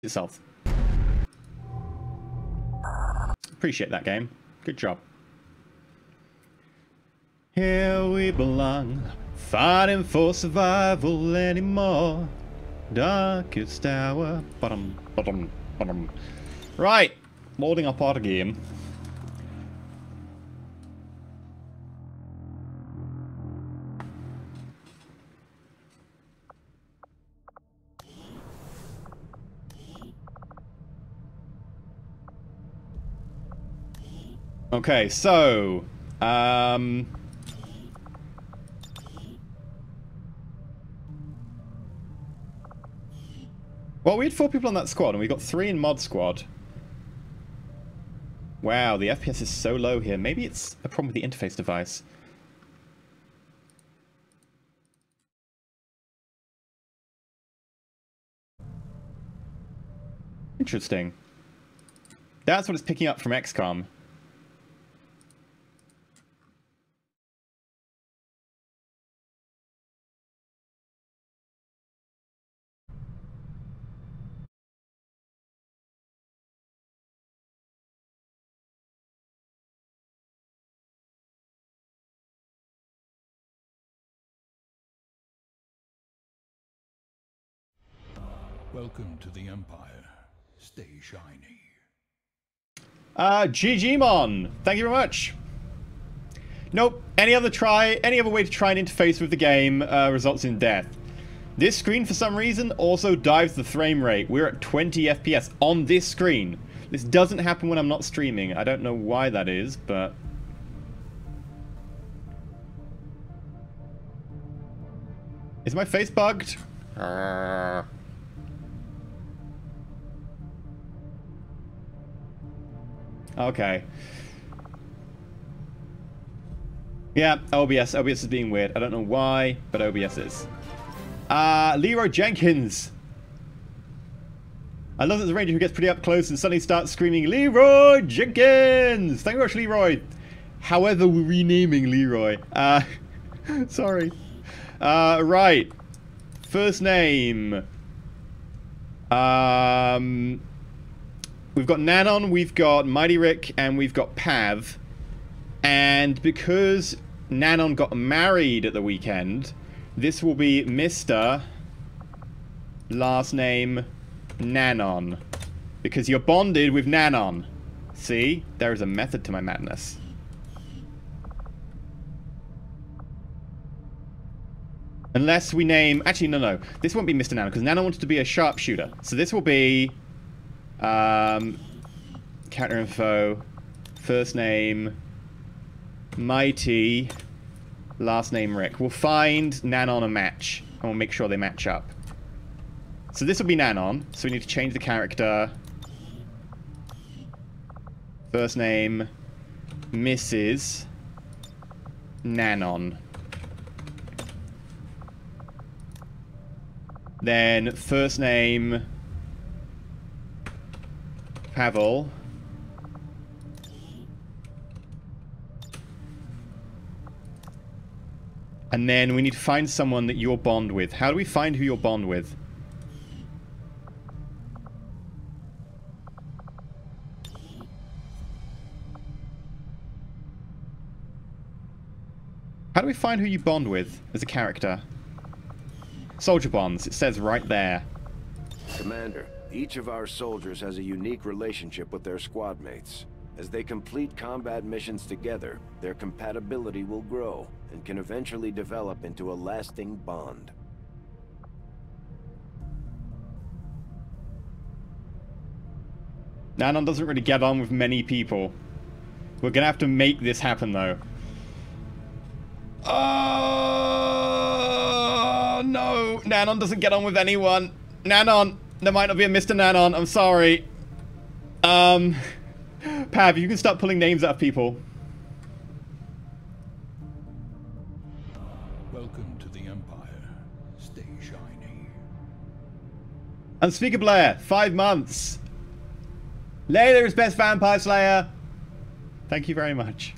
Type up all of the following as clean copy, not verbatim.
Itself. Appreciate that game. Good job. Here we belong, fighting for survival anymore. Darkest hour. Bottom, bottom, bottom. Right, loading up our game. Okay, so, well, we had 4 people on that squad, and we got 3 in mod squad. Wow, the FPS is so low here. Maybe it's a problem with the interface device. Interesting. That's what it's picking up from XCOM. Welcome to the Empire. Stay shiny. GGmon! Thank you very much. Nope. Any other way to try and interface with the game results in death. This screen, for some reason, also dives the frame rate. We're at 20 FPS on this screen. This doesn't happen when I'm not streaming. I don't know why that is, but... Is my face bugged? Okay. Yeah, OBS. OBS is being weird. I don't know why, but OBS is. Leroy Jenkins. I love that the ranger who gets pretty up close and suddenly starts screaming, Leroy Jenkins! Thank you very much, Leroy. However, we're renaming Leroy. Sorry. Right. First name. We've got Nanon, we've got Mighty Rick, and we've got Pav. And because Nanon got married at the weekend, this will be Mr. Last name Nanon. Because you're bonded with Nanon. See? There is a method to my madness. Unless we name... Actually, no. This won't be Mr. Nanon, because Nanon wanted to be a sharpshooter. So this will be... Character info, first name, Mighty, last name Rick. We'll find Nanon a match, and we'll make sure they match up. So this will be Nanon, so we need to change the character. First name, Mrs. Nanon. Then first name... Pavel. And then we need to find someone that you're bond with. How do we find who you're bond with? How do we find who you bond with as a character? Soldier bonds. It says right there. Commander, each of our soldiers has a unique relationship with their squad mates. As they complete combat missions together, their compatibility will grow and can eventually develop into a lasting bond. Nanon doesn't really get on with many people. We're gonna have to make this happen, though. Oh, no. Nanon doesn't get on with anyone. Nanon. There might not be a Mr. Nanon. I'm sorry. Pav, you can start pulling names out of people. Welcome to the Empire. Stay shiny. Unspeaker Blair, 5 months. Later is best Vampire Slayer. Thank you very much.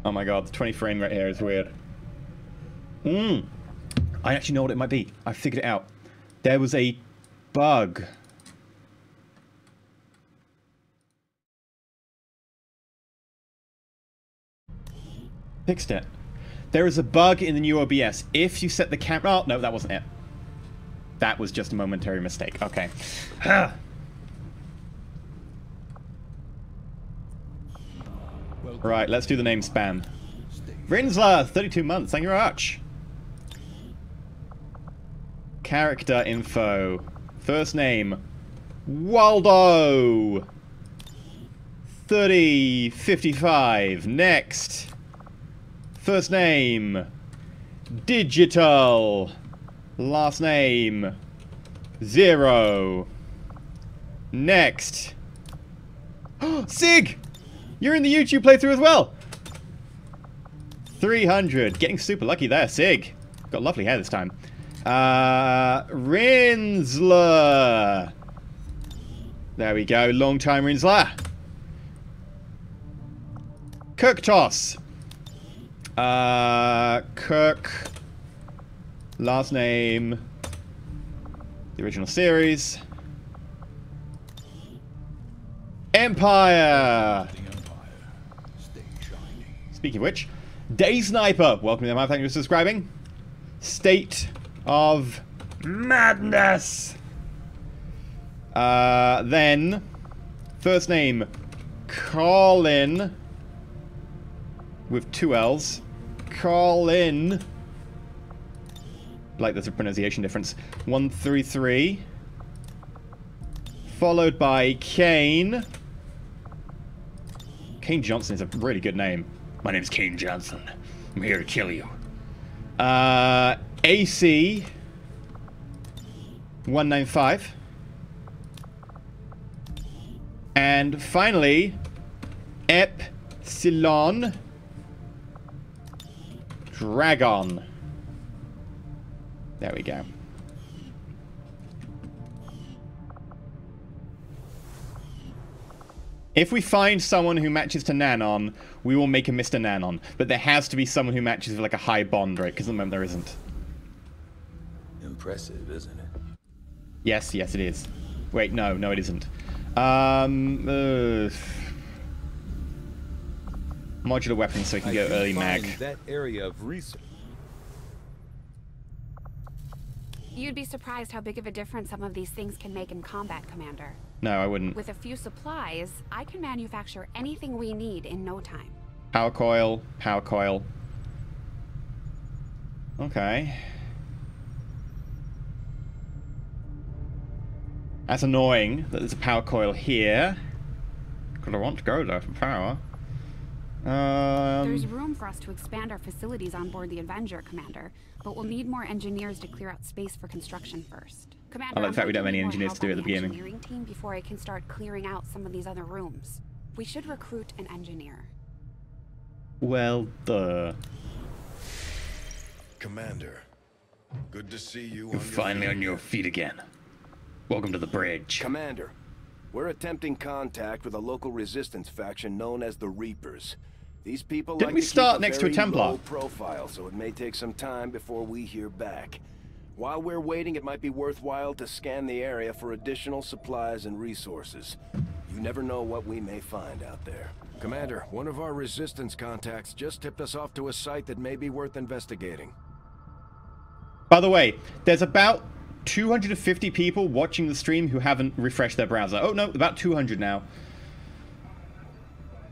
Oh my god, the 20 frame rate here is weird. I actually know what it might be. I figured it out. There was a bug. Fixed it. There is a bug in the new OBS. If you set the camera... Oh, no, that wasn't it. That was just a momentary mistake. Okay. Right, let's do the name span. Rinsler, 32 months. Thank you very much. Character info. First name, Waldo. 55. Next. First name, Digital. Last name, 0. Next. Sig! You're in the YouTube playthrough as well. 300. Getting super lucky there, Sig. Got lovely hair this time. Rinsler. There we go. Long time Rinsler. Cook Toss. Cook. Last name. The original series. Empire. Speaking of which, Day Sniper. Welcome to the Empire. Thank you for subscribing. State of Madness. Then, first name, Colin. With 2 L's. Colin. Like there's a pronunciation difference. 133. Followed by Kane. Kane Johnson is a really good name. My name's Kane Johnson. I'm here to kill you. AC 195. And finally, Epsilon Dragon. There we go. If we find someone who matches to Nanon, we will make a Mr. Nanon. But there has to be someone who matches with like a high bond rate, because at the moment there isn't. Impressive, isn't it? Yes, yes it is. Wait, no, it isn't. Modular weapons so we can go early mag. That area of research. You'd be surprised how big of a difference some of these things can make in combat, Commander. No, I wouldn't. With a few supplies, I can manufacture anything we need in no time. Power coil, power coil. Okay. That's annoying that there's a power coil here. Because I want to go there for power. There's room for us to expand our facilities on board the Avenger, Commander, but we'll need more engineers to clear out space for construction first. Commander, I like the fact we don't have any I'm engineers to do it at the beginning. Engineering team before I can start clearing out some of these other rooms. We should recruit an engineer. Well, duh. Commander, good to see you. You're finally on your feet again. Welcome to the bridge. Commander, we're attempting contact with a local resistance faction known as the Reapers. These people Didn't we start next to a Templar? low profile, so it may take some time before we hear back. While we're waiting, it might be worthwhile to scan the area for additional supplies and resources. You never know what we may find out there. Commander, one of our resistance contacts just tipped us off to a site that may be worth investigating. By the way, there's about 250 people watching the stream who haven't refreshed their browser. Oh no, about 200 now.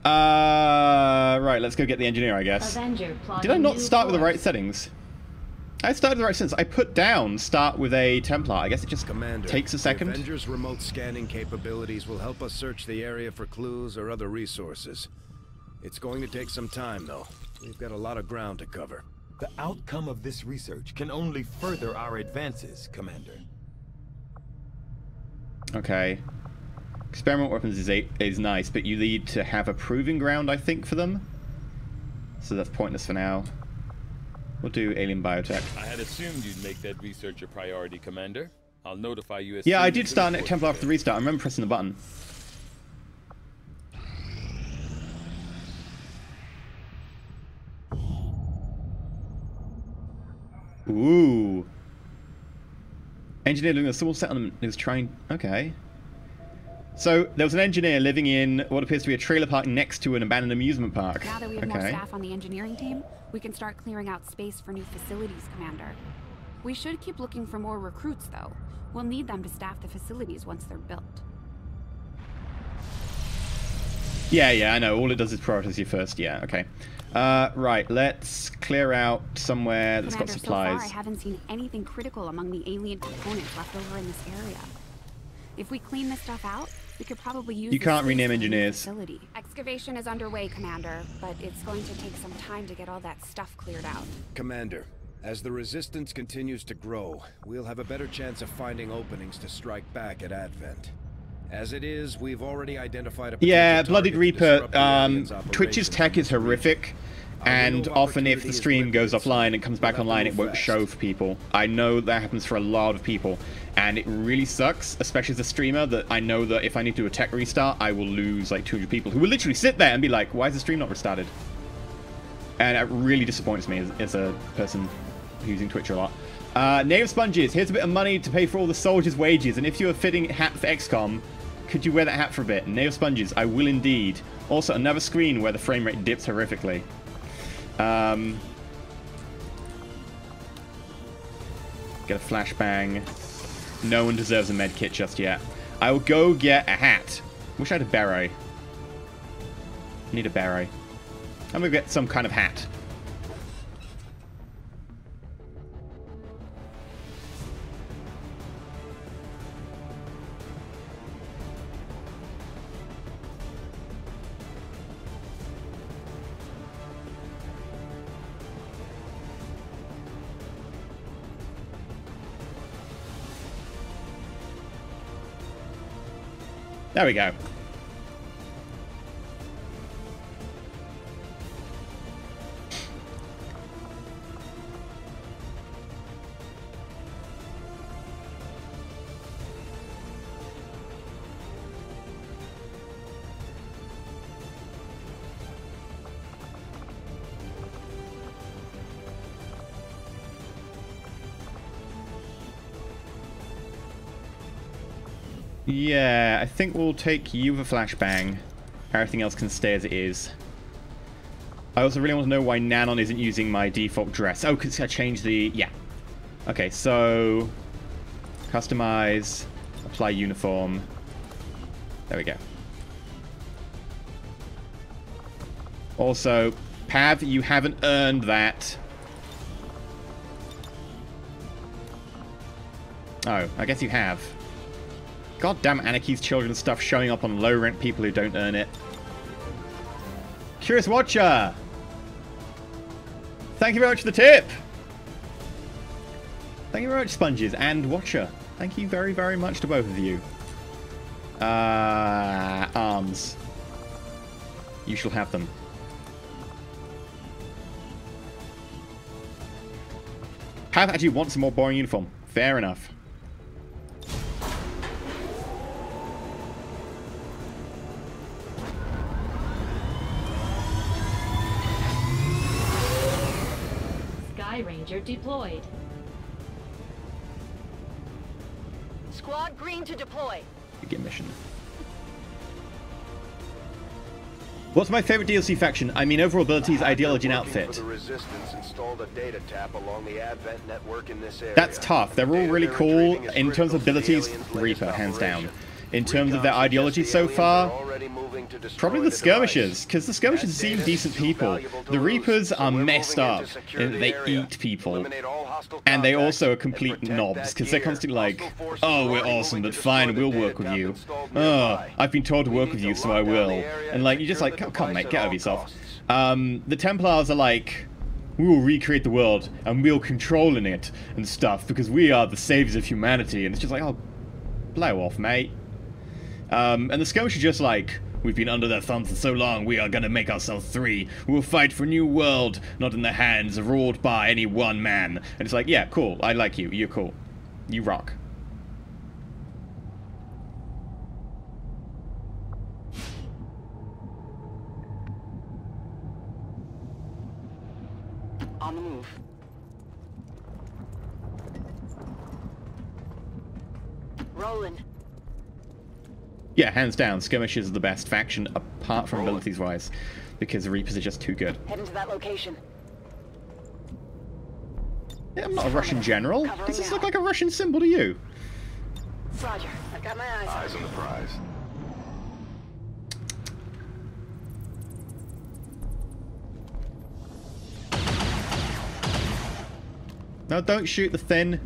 Right, let's go get the engineer, I guess. Did I not start with the right settings? I started with the right settings. I put down start with a Templar. I guess it just takes a second. Avenger's remote scanning capabilities will help us search the area for clues or other resources. It's going to take some time, though. We've got a lot of ground to cover. The outcome of this research can only further our advances, Commander. Okay. Experimental weapons is nice, but you need to have a proving ground, I think, for them. So that's pointless for now. We'll do alien biotech. I had assumed you'd make that research a priority, Commander. I'll notify you as Yeah, soon I as did the start report Templar is after the restart. I remember pressing the button. Ooh. Engineer living in a small settlement is trying... Okay. So, there was an engineer living in what appears to be a trailer park next to an abandoned amusement park. Now that we have more staff on the engineering team, we can start clearing out space for new facilities, Commander. We should keep looking for more recruits, though. We'll need them to staff the facilities once they're built. Yeah, I know. All it does is prioritize you first. Yeah, okay. Right, let's clear out somewhere that's got supplies. So far, I haven't seen anything critical among the alien components left over in this area. If we clean this stuff out, we could probably use. You can't rename engineers. Facility. Excavation is underway, Commander, but it's going to take some time to get all that stuff cleared out. Commander, as the resistance continues to grow, we'll have a better chance of finding openings to strike back at Advent. As it is, we've already identified a Bloodied Reaper, Twitch's tech is horrific, and often if the stream goes offline and comes back online, it won't show for people. I know that happens for a lot of people, and it really sucks, especially as a streamer, that I know that if I need to do a tech restart, I will lose like 200 people who will literally sit there and be like, why is the stream not restarted? And it really disappoints me as a person using Twitch a lot. Native Sponges, here's a bit of money to pay for all the soldiers' wages, and if you're a fitting hat for XCOM, could you wear that hat for a bit? Native Sponges, I will indeed. Also, another screen where the frame rate dips horrifically. Get a flashbang. No one deserves a med kit just yet. I will go get a hat. Wish I had a beret. Need a beret. I'm gonna get some kind of hat. There we go. Yeah, I think we'll take you for flashbang. Everything else can stay as it is. I also really want to know why Nanon isn't using my default dress. Oh, because I changed the... Yeah. Okay, so... Customize. Apply uniform. There we go. Also, Pav, you haven't earned that. Oh, I guess you have. God damn Anarchy's Children stuff showing up on low-rent people who don't earn it. Curious Watcher! Thank you very much for the tip! Thank you very much, Sponges and Watcher. Thank you very, very much to both of you. Arms. You shall have them. Pav actually wants a more boring uniform. Fair enough. Ranger deployed. Squad green to deploy. Begin mission. What's my favorite DLC faction? I mean, overall abilities, ideology, and outfit. The Resistance installed a data tap along the Advent network in this area. That's tough. They're all really cool. In terms of abilities, Reaper, hands down. In terms of their ideology so far, probably the Skirmishers, because the Skirmishers seem decent people. The Reapers are messed up, and they eat people. And they also are complete knobs, because they're constantly like, oh, we're awesome, but fine, we'll work with you. Oh, I've been told to work with you, so I will. And like, you're just like, come on, mate, get over yourself. The Templars are like, we will recreate the world, and we'll control in it, and stuff, because we are the saviors of humanity. And it's just like, oh, blow off, mate. And the Skirmishers are just like, we've been under their thumbs for so long, we are gonna make ourselves free. We will fight for a new world, not in the hands ruled by any one man. And it's like, yeah, cool, I like you, you're cool. You rock. On the move. Rolling. Yeah, hands down, skirmishers are the best faction apart from abilities-wise, because the Reapers are just too good. Heading to that location. Yeah, I'm not a Russian general. Does this look like a Russian symbol to you? Roger. I got my eyes. Eyes on the prize. No, don't shoot the thin.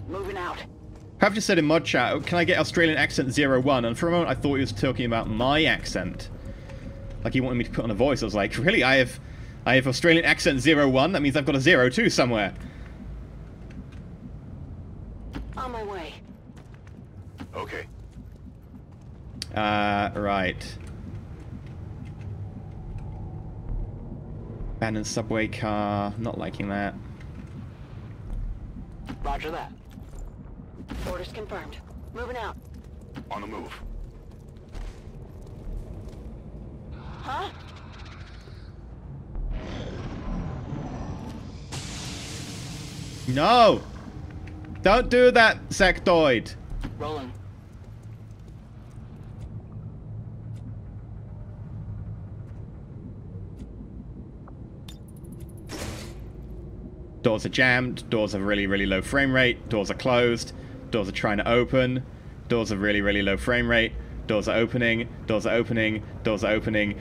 Moving out. I've just said in mod chat, can I get Australian accent 01? And for a moment I thought he was talking about my accent. Like he wanted me to put on a voice. I was like, really? I have Australian accent 01? That means I've got a 02 somewhere. On my way. Okay. Right. Abandoned subway car. Not liking that. Roger that. Orders confirmed. Moving out. On the move. Huh? No! Don't do that, sectoid! Rolling. Doors are jammed, doors have really, really low frame rate, doors are closed, doors are trying to open, doors are really, really low frame rate, doors are opening, doors are opening, doors are opening.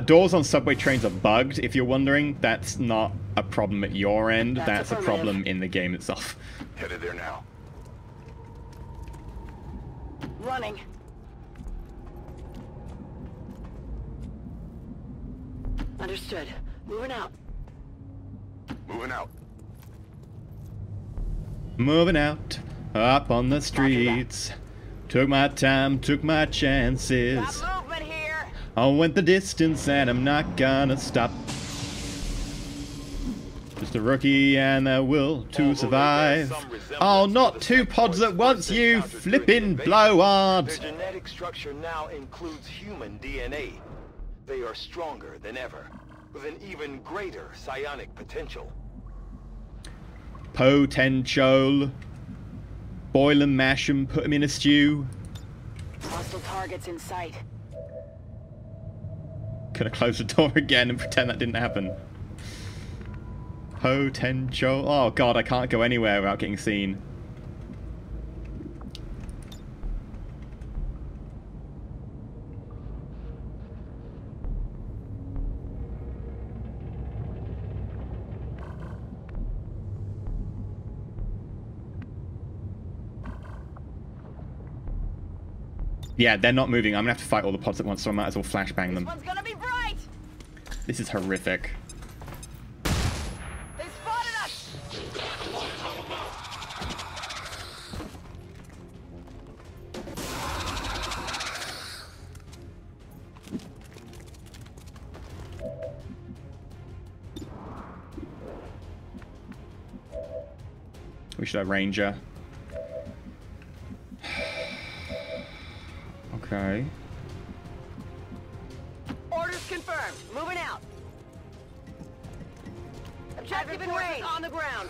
Doors on subway trains are bugged, if you're wondering. That's not a problem at your end, that's a problem in the game itself. Headed there now. Running. Understood. Moving out. Moving out. Moving out, up on the streets. Took my time, took my chances. Got movement here. I went the distance and I'm not gonna stop. Just a rookie and a will to survive. Oh, not two pods at once, you flippin' blowhard! Their genetic structure now includes human DNA. They are stronger than ever, with an even greater psionic potential. Potential. Boil 'em, mash 'em, put 'em in a stew. Hostile targets in sight. Gonna close the door again and pretend that didn't happen. Potential. Oh god, I can't go anywhere without getting seen. Yeah, they're not moving. I'm gonna have to fight all the pods at once, so I might as well flashbang them. This one's gonna be bright. This is horrific. They spotted us. We should have Ranger. Okay. Orders confirmed. Moving out. Objective in range. On the ground.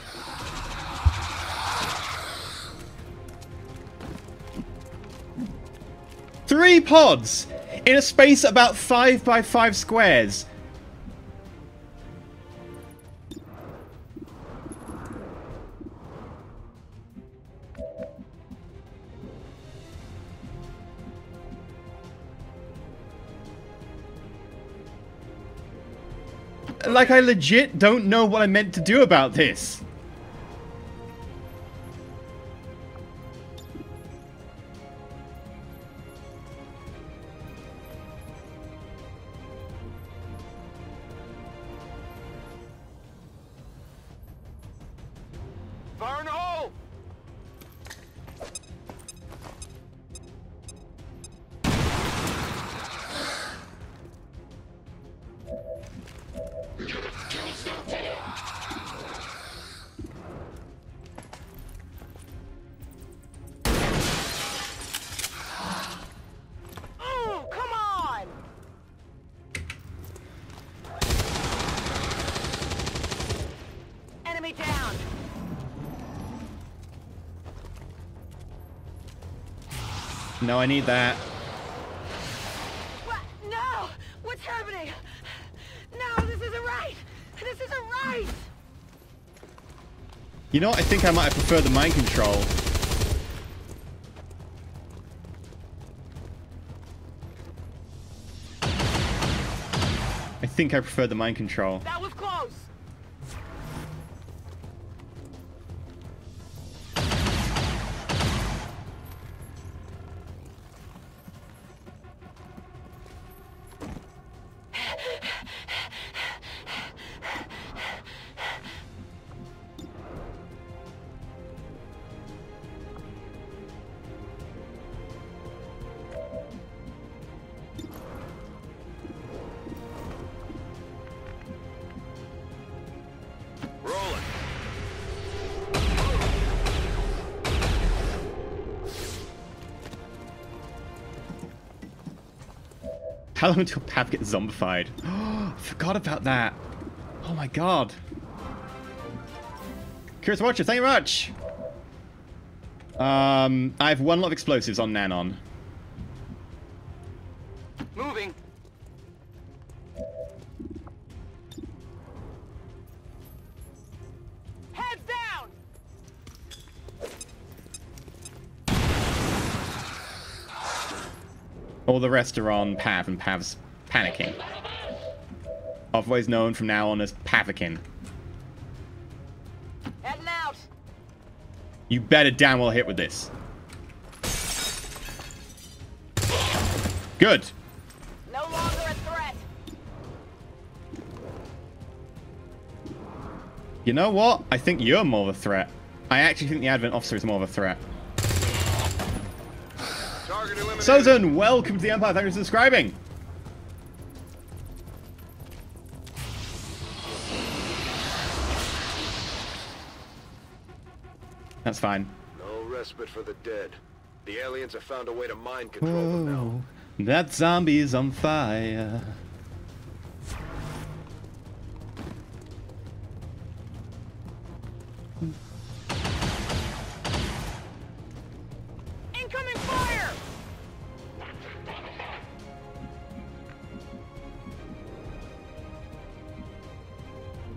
Three pods in a space about 5 by 5 squares. Like, I legit don't know what I meant to do about this. Fire in the hole! Come on. No, I need that. What? No! What's happening? No, this isn't right! This isn't right! You know what? I think I might have preferred the mind control. I think I preferred the mind control. That was close! Rolling. How long until Pav gets zombified? Oh, I forgot about that. Oh my god. Curious Watcher, thank you very much. I have one lot of explosives on Nanon. Moving. Heads down! All the rest are on Pav, and Pav's panicking. Otherwise known from now on as Pavikin. Heading out! You better damn well hit with this. Good. No longer a threat! You know what? I think you're more of a threat. I actually think the Advent Officer is more of a threat. Target eliminated. Sozan, welcome to the Empire. Thank you for subscribing. That's fine. No respite for the dead. The aliens have found a way to mind control them now. Oh, that zombie's on fire. Incoming fire!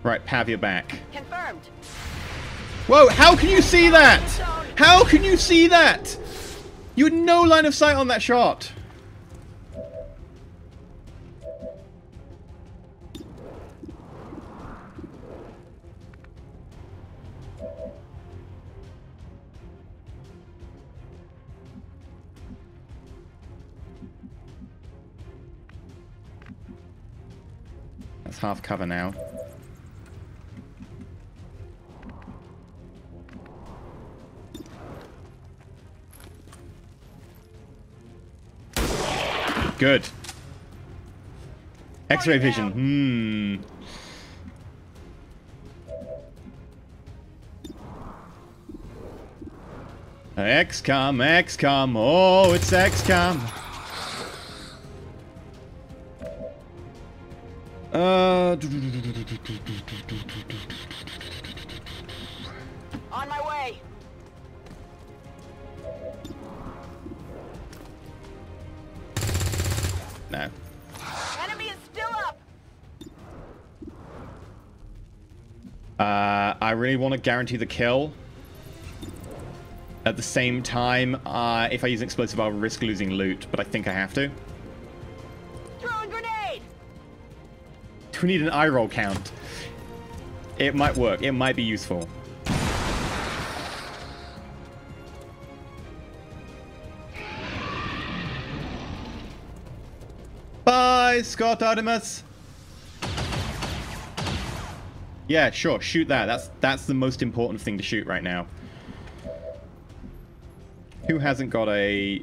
Right, Pav, you're back. Confirmed. Whoa, how can you see that? How can you see that? You had no line of sight on that shot. That's half cover now. Good. X-ray vision. XCOM, XCOM. Oh, it's XCOM. On my way! No. Enemy is still up! I really want to guarantee the kill. At the same time, if I use an explosive, I'll risk losing loot, but I think I have to. Throwing grenade! Do we need an eye roll count? It might work. It might be useful. Bye, Scott Artemis. Yeah, sure. Shoot that. That's the most important thing to shoot right now. Who hasn't got a...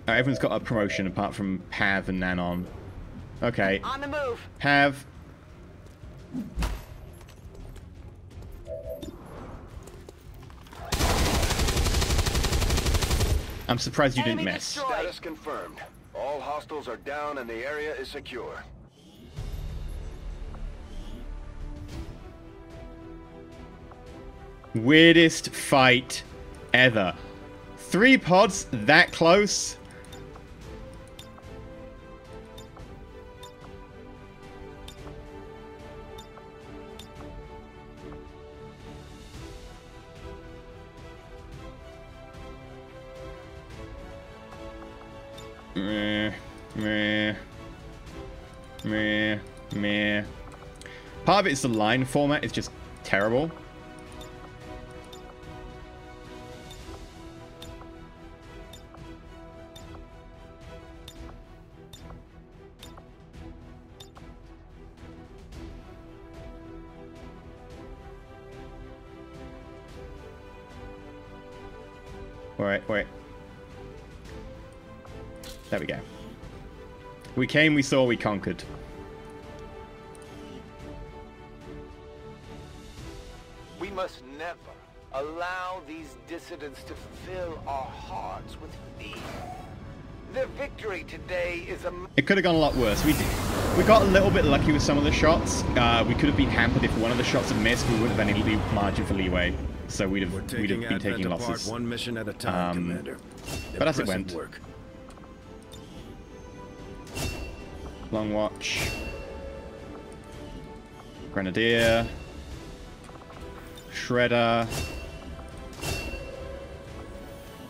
everyone's got a promotion apart from Pav and Nanon. Okay. On the move! Pav. I'm surprised you didn't Enemy miss. destroyed. Status confirmed. All hostiles are down and the area is secure. Weirdest fight ever. 3 pods that close? Meh. Meh. Meh. Meh. Part of it is the line format is just terrible. Wait. There we go. We came, we saw, we conquered. We must never allow these dissidents to fill our hearts with fear. Their victory today is a... It could have gone a lot worse. We got a little bit lucky with some of the shots. We could have been hampered if one of the shots had missed. We wouldn't have any margin for leeway. So we'd have been taking losses. One mission at a time, Commander. But as it went. Impressive work. Long watch. Grenadier. Shredder.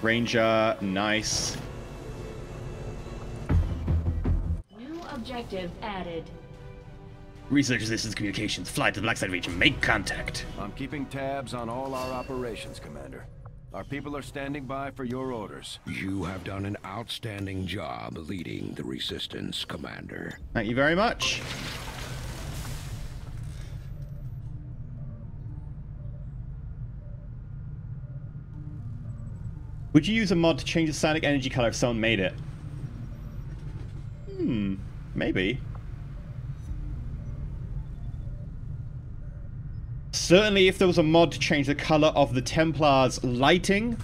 Ranger. Nice. New objective added. Research Assistance Communications. Fly to the Blackside region. Make contact. I'm keeping tabs on all our operations, Commander. Our people are standing by for your orders. You have done an outstanding job leading the Resistance, Commander. Thank you very much. Would you use a mod to change the static energy color if someone made it? Maybe. Certainly if there was a mod to change the color of the Templars' lighting,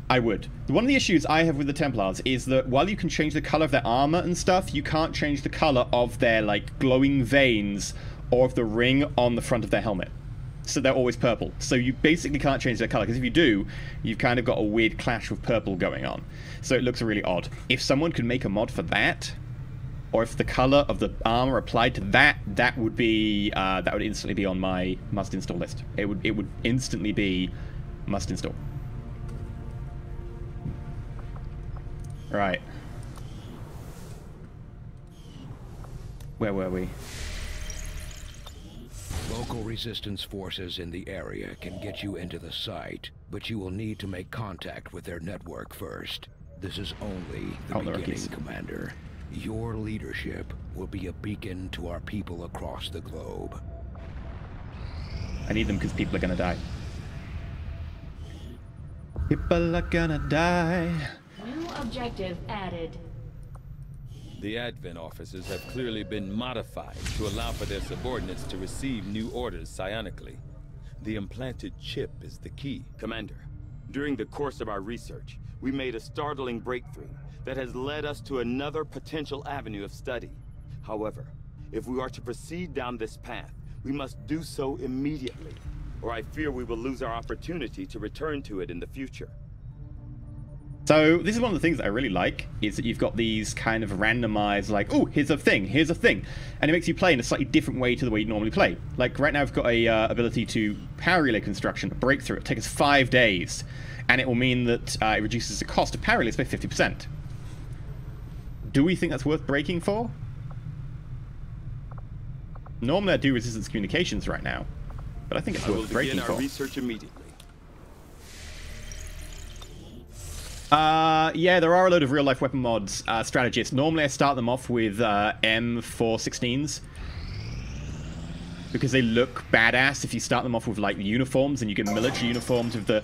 I would. One of the issues I have with the Templars is that while you can change the color of their armor and stuff, you can't change the color of their, like, glowing veins or of the ring on the front of their helmet. So they're always purple. So you basically can't change their color, because if you do, you've kind of got a weird clash with purple going on. So it looks really odd. If someone could make a mod for that, or if the color of the armor applied to that, that would be that would instantly be on my must install list. It would instantly be must install. Right. Where were we? Local resistance forces in the area can get you into the site, but you will need to make contact with their network first. This is only the beginning, Commander. Your leadership will be a beacon to our people across the globe. I need them because people are gonna die. People are gonna die. New objective added. The Advent officers have clearly been modified to allow for their subordinates to receive new orders psionically. The implanted chip is the key. Commander, during the course of our research, we made a startling breakthrough that has led us to another potential avenue of study. However, if we are to proceed down this path, we must do so immediately, or I fear we will lose our opportunity to return to it in the future. So this is one of the things that I really like, is that you've got these kind of randomized, like, oh, here's a thing, and it makes you play in a slightly different way to the way you normally play. Like right now I've got a ability to power relay construction, a breakthrough. It takes us 5 days, and it will mean that it reduces the cost of power relays by 50%. Do we think that's worth breaking for? Normally I do resistance communications right now, but I think it's worth breaking for. I will begin our research immediately. Yeah, there are a load of real-life weapon mods, strategists. Normally I start them off with M416s, because they look badass if you start them off with, like, uniforms, and you get military uniforms with the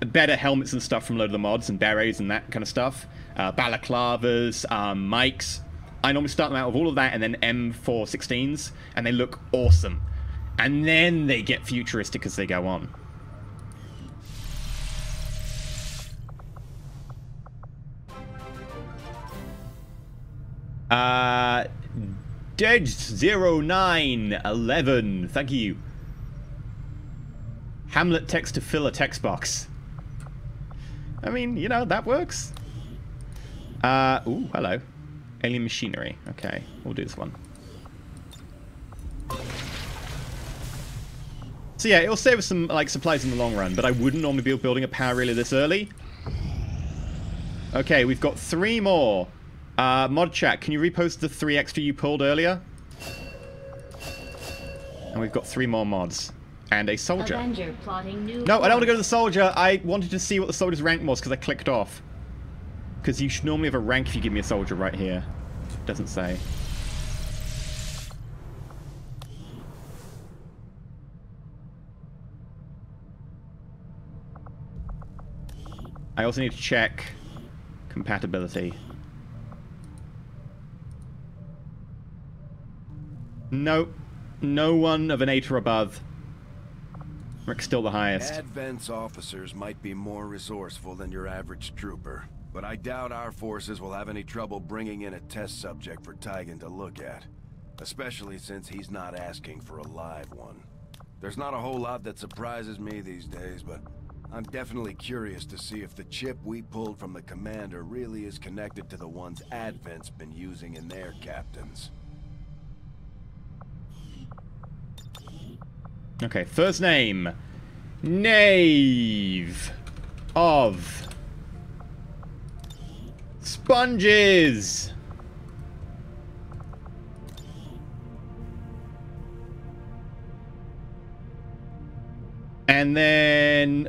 better helmets and stuff from a load of the mods, and berets and that kind of stuff. Balaclavas, mics. I normally start them out with all of that and then M416s, and they look awesome. And then they get futuristic as they go on. Dead0911, thank you. Hamlet text to fill a text box. I mean, you know, that works. Ooh, hello. Alien machinery. Okay, we'll do this one. So yeah, it'll save us some, like, supplies in the long run, but I wouldn't normally be building a power relay this early. Okay, we've got 3 more Mod chat, can you repost the 3 extra you pulled earlier? And we've got 3 more mods. And a soldier. Avenger plotting new No, I don't want to go to the soldier. I wanted to see what the soldier's rank was because I clicked off. Because you should normally have a rank if you give me a soldier right here. It doesn't say. I also need to check compatibility. Nope. No one of an 8 or above. Rick's still the highest. Advent's officers might be more resourceful than your average trooper, but I doubt our forces will have any trouble bringing in a test subject for Tygan to look at. Especially since he's not asking for a live one. There's not a whole lot that surprises me these days, but I'm definitely curious to see if the chip we pulled from the commander really is connected to the ones Advent's been using in their captains. Okay, first name. Knave of Sponges. And then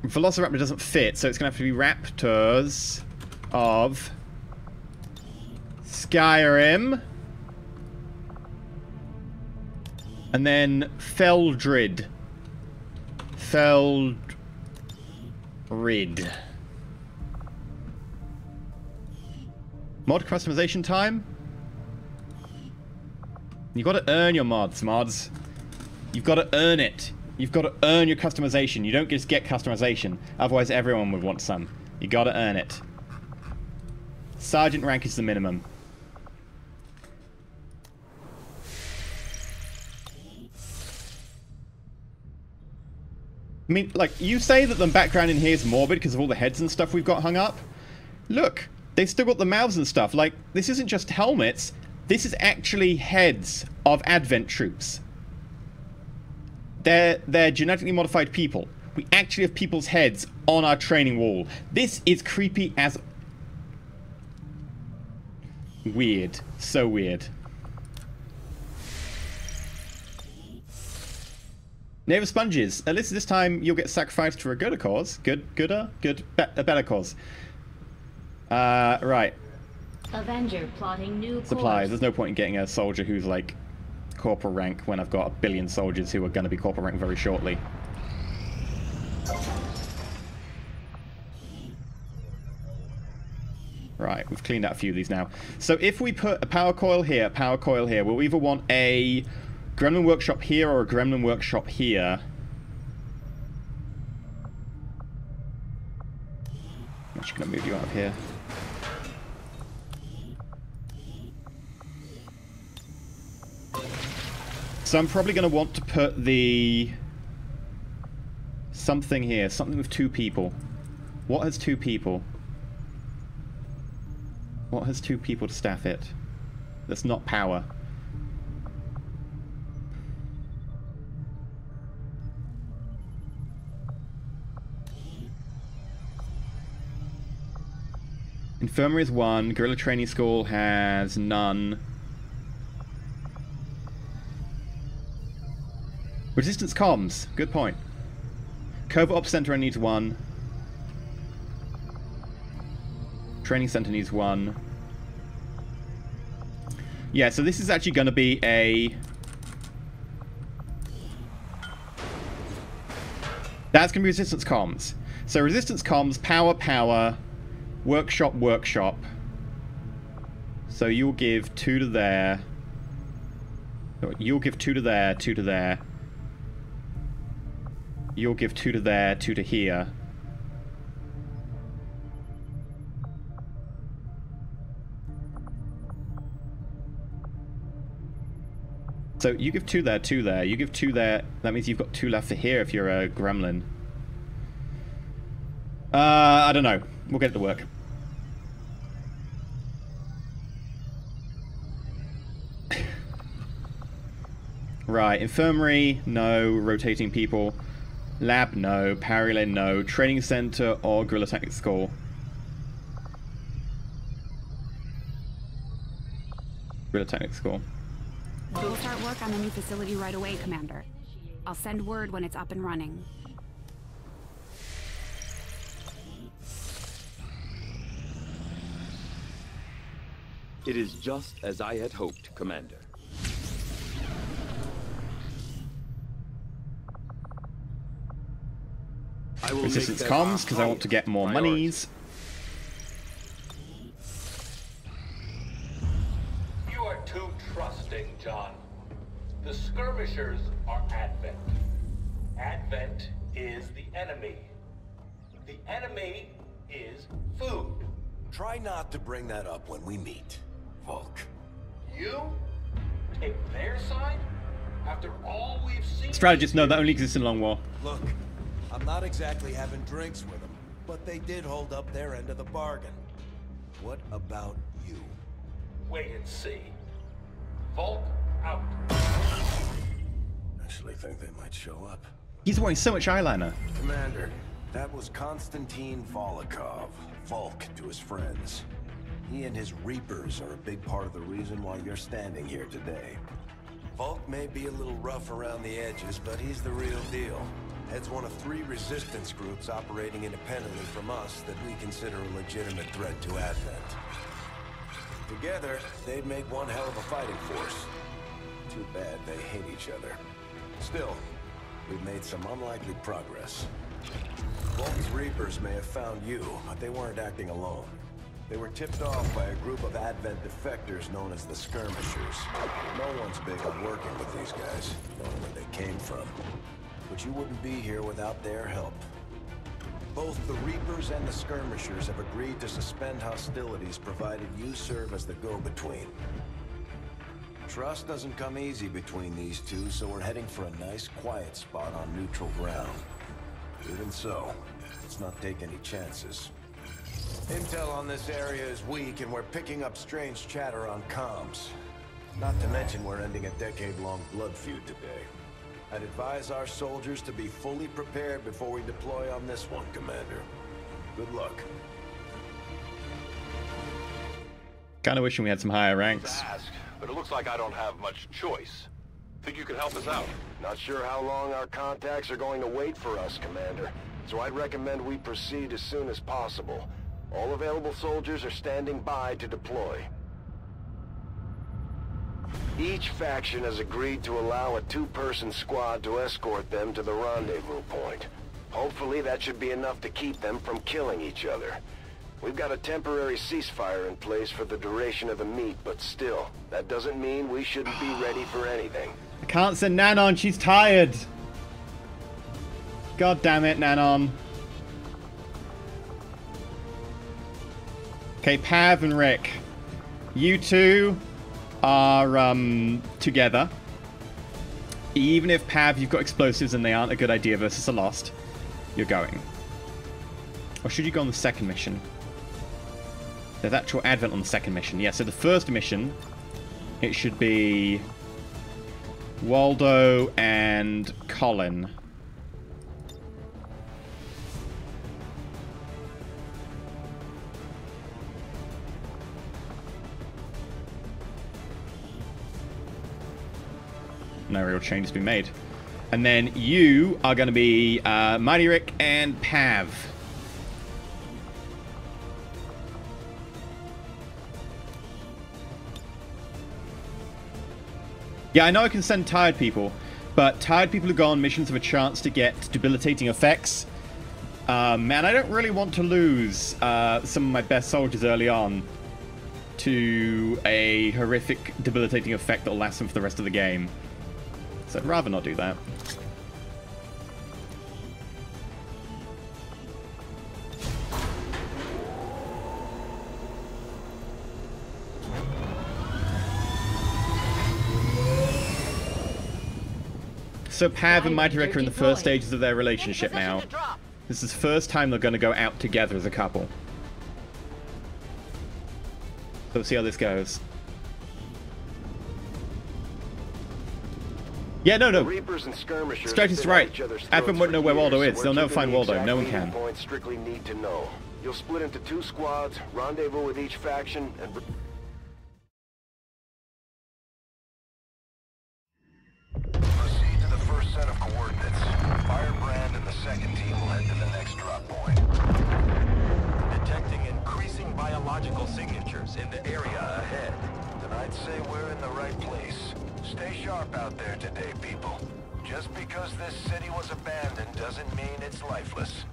Velociraptor doesn't fit, so it's going to have to be Raptors of Skyrim. And then Feldrid. Feldrid. Mod customization time? You've got to earn your mods. You've got to earn it. You've got to earn your customization. You don't just get customization. Otherwise everyone would want some. You got to earn it. Sergeant rank is the minimum. I mean, like, you say that the background in here is morbid because of all the heads and stuff we've got hung up. Look, they've still got the mouths and stuff. Like, this isn't just helmets. This is actually heads of Advent troops. They're genetically modified people. We actually have people's heads on our training wall. This is creepy as... weird. So weird. Knave of Sponges. At least this time you'll get sacrificed for a gooder cause. A better cause. Right. Avenger plotting new Supplies. course. There's no point in getting a soldier who's like corporal rank when I've got 1 billion soldiers who are going to be corporal rank very shortly. Right, we've cleaned out a few of these now. So if we put a power coil here, we'll either want a Gremlin Workshop here or a Gremlin Workshop here. I'm just going to move you out of here. So I'm probably going to want to put the... something here. Something with 2 people. What has 2 people? What has 2 people to staff it? That's not power. Infirmary is 1. Guerrilla Training School has none. Resistance comms. Good point. Covert Ops Center needs 1. Training Center needs 1. Yeah, so this is actually going to be a... That's going to be Resistance comms. So Resistance comms, power, workshop. So you'll give 2 to there. You'll give 2 to there, 2 to there. You'll give 2 to there, 2 to here. So you give 2 there, 2 there. You give 2 there. That means you've got 2 left for here if you're a gremlin. I don't know. We'll get it to work. Right, infirmary, no. Rotating people. Lab, no. Power relay, no. Training center or guerrilla tactics school. Real technical score. We'll start work on the new facility right away, Commander. I'll send word when it's up and running. It is just as I had hoped, Commander. I will Resistance make comms, because I want to get more monies. You are too trusting, John. The skirmishers are Advent. Advent is the enemy. The enemy is food. Try not to bring that up when we meet, Volk. You take their side? After all we've seen... Strategists, no, that only exists in Long War. Look, I'm not exactly having drinks with them, but they did hold up their end of the bargain. What about you? Wait and see. Volk out. Actually think they might show up. He's wearing so much eyeliner. Commander, that was Konstantin Volokov, Volk to his friends. He and his Reapers are a big part of the reason why you're standing here today. Volk may be a little rough around the edges, but he's the real deal. Heads one of 3 resistance groups operating independently from us that we consider a legitimate threat to Advent. Together, they'd make one hell of a fighting force. Too bad they hate each other. Still, we've made some unlikely progress. Volk's Reapers may have found you, but they weren't acting alone. They were tipped off by a group of Advent defectors known as the Skirmishers. No one's big on working with these guys, knowing where they came from. But you wouldn't be here without their help. Both the Reapers and the Skirmishers have agreed to suspend hostilities provided you serve as the go-between. Trust doesn't come easy between these two, so we're heading for a nice, quiet spot on neutral ground. Even so, let's not take any chances. Intel on this area is weak, and we're picking up strange chatter on comms. Not to mention we're ending a decade-long blood feud today. I'd advise our soldiers to be fully prepared before we deploy on this one, Commander. Good luck. Kinda wishing we had some higher ranks. Ask, but it looks like I don't have much choice. Think you could help us out? Not sure how long our contacts are going to wait for us, Commander. So I'd recommend we proceed as soon as possible. All available soldiers are standing by to deploy. Each faction has agreed to allow a 2-person squad to escort them to the rendezvous point. Hopefully that should be enough to keep them from killing each other. We've got a temporary ceasefire in place for the duration of the meet, but still, that doesn't mean we shouldn't be ready for anything. I can't send Nanon, she's tired. God damn it, Nanon. Okay, Pav and Rick. You two are together. Even if Pav, you've got explosives and they aren't a good idea versus a Lost, you're going. Or should you go on the second mission? There's actual Advent on the second mission. Yeah, so the first mission, it should be Waldo and Colin. No real change has been made. And then you are going to be Mighty Rick and Pav. Yeah, I know I can send tired people, but tired people who go on missions have a chance to get debilitating effects. And I don't really want to lose some of my best soldiers early on to a horrific debilitating effect that will last them for the rest of the game. So I'd rather not do that. So Pav and Mighty Rick are in the first stages of their relationship now. This is the first time they're going to go out together as a couple. So we'll see how this goes. Yeah, no. Reapers and skirmishers Strategist's right. Advent won't know where Waldo is. They'll never find Waldo. No one can. Points strictly need to know. You'll split into 2 squads, rendezvous with each faction, and second team will head to the next drop point. Detecting increasing biological signatures in the area ahead. Then I'd say we're in the right place. Stay sharp out there today, people. Just because this city was abandoned doesn't mean it's lifeless.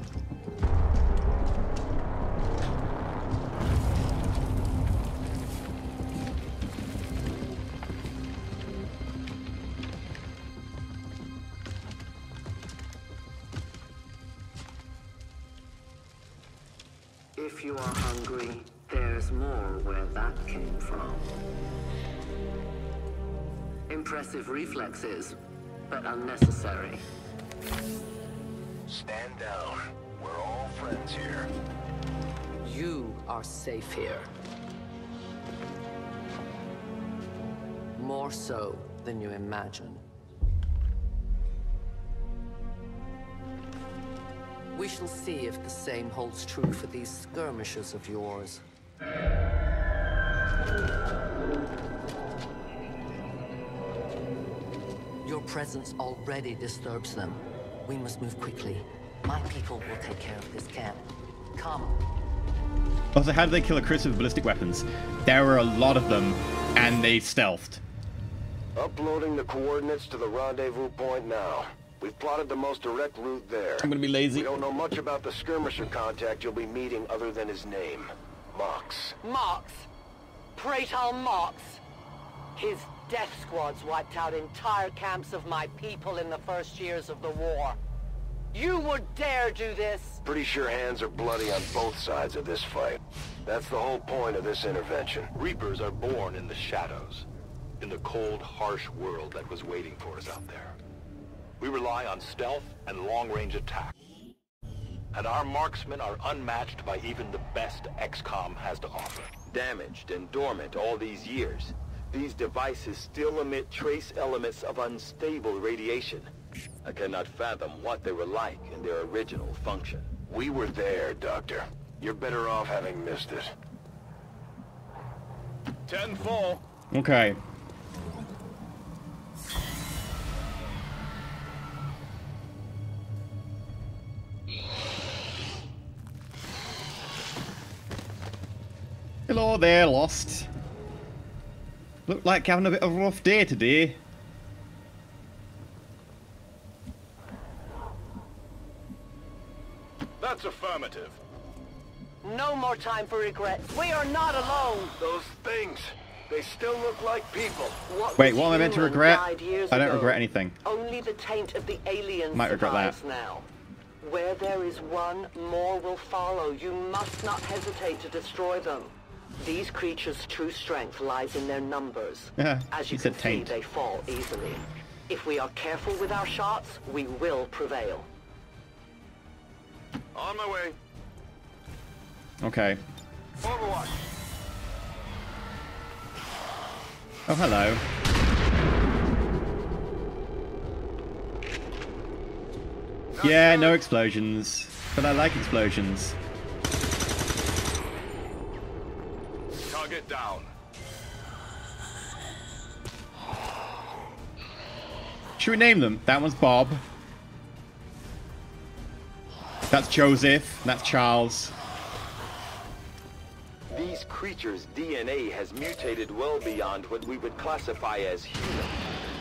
If you are hungry, there's more where that came from. Impressive reflexes, but unnecessary. Stand down. We're all friends here. You are safe here. More so than you imagine. We shall see if the same holds true for these skirmishes of yours. Your presence already disturbs them. We must move quickly. My people will take care of this camp. Come. Also, how did they kill a Chris with ballistic weapons? There were a lot of them, and they stealthed. Uploading the coordinates to the rendezvous point now. We've plotted the most direct route there. I'm gonna be lazy. We don't know much about the skirmisher contact you'll be meeting other than his name. Mox. Mox. Praetor Mox. His death squads wiped out entire camps of my people in the first years of the war. You would dare do this? Pretty sure hands are bloody on both sides of this fight. That's the whole point of this intervention. Reapers are born in the shadows, in the cold, harsh world that was waiting for us out there. We rely on stealth and long-range attack. And our marksmen are unmatched by even the best XCOM has to offer. Damaged and dormant all these years, these devices still emit trace elements of unstable radiation. I cannot fathom what they were like in their original function. We were there, Doctor. You're better off having missed it. 10-4. Okay. Hello there, Lost. Look like having a bit of a rough day today. That's affirmative. No more time for regrets. We are not alone. Those things, they still look like people. Wait, what am I meant to regret? I don't regret anything. Only the taint of the aliens Might regret that. survives now. Where there is one, more will follow. You must not hesitate to destroy them. These creatures' true strength lies in their numbers. As you can see, they fall easily. If we are careful with our shots, we will prevail. On my way. Okay. Overwatch. Oh, hello. Yeah, no explosions. But I like explosions. Target down. Should we name them? That one's Bob. That's Joseph. That's Charles. These creatures' DNA has mutated well beyond what we would classify as human.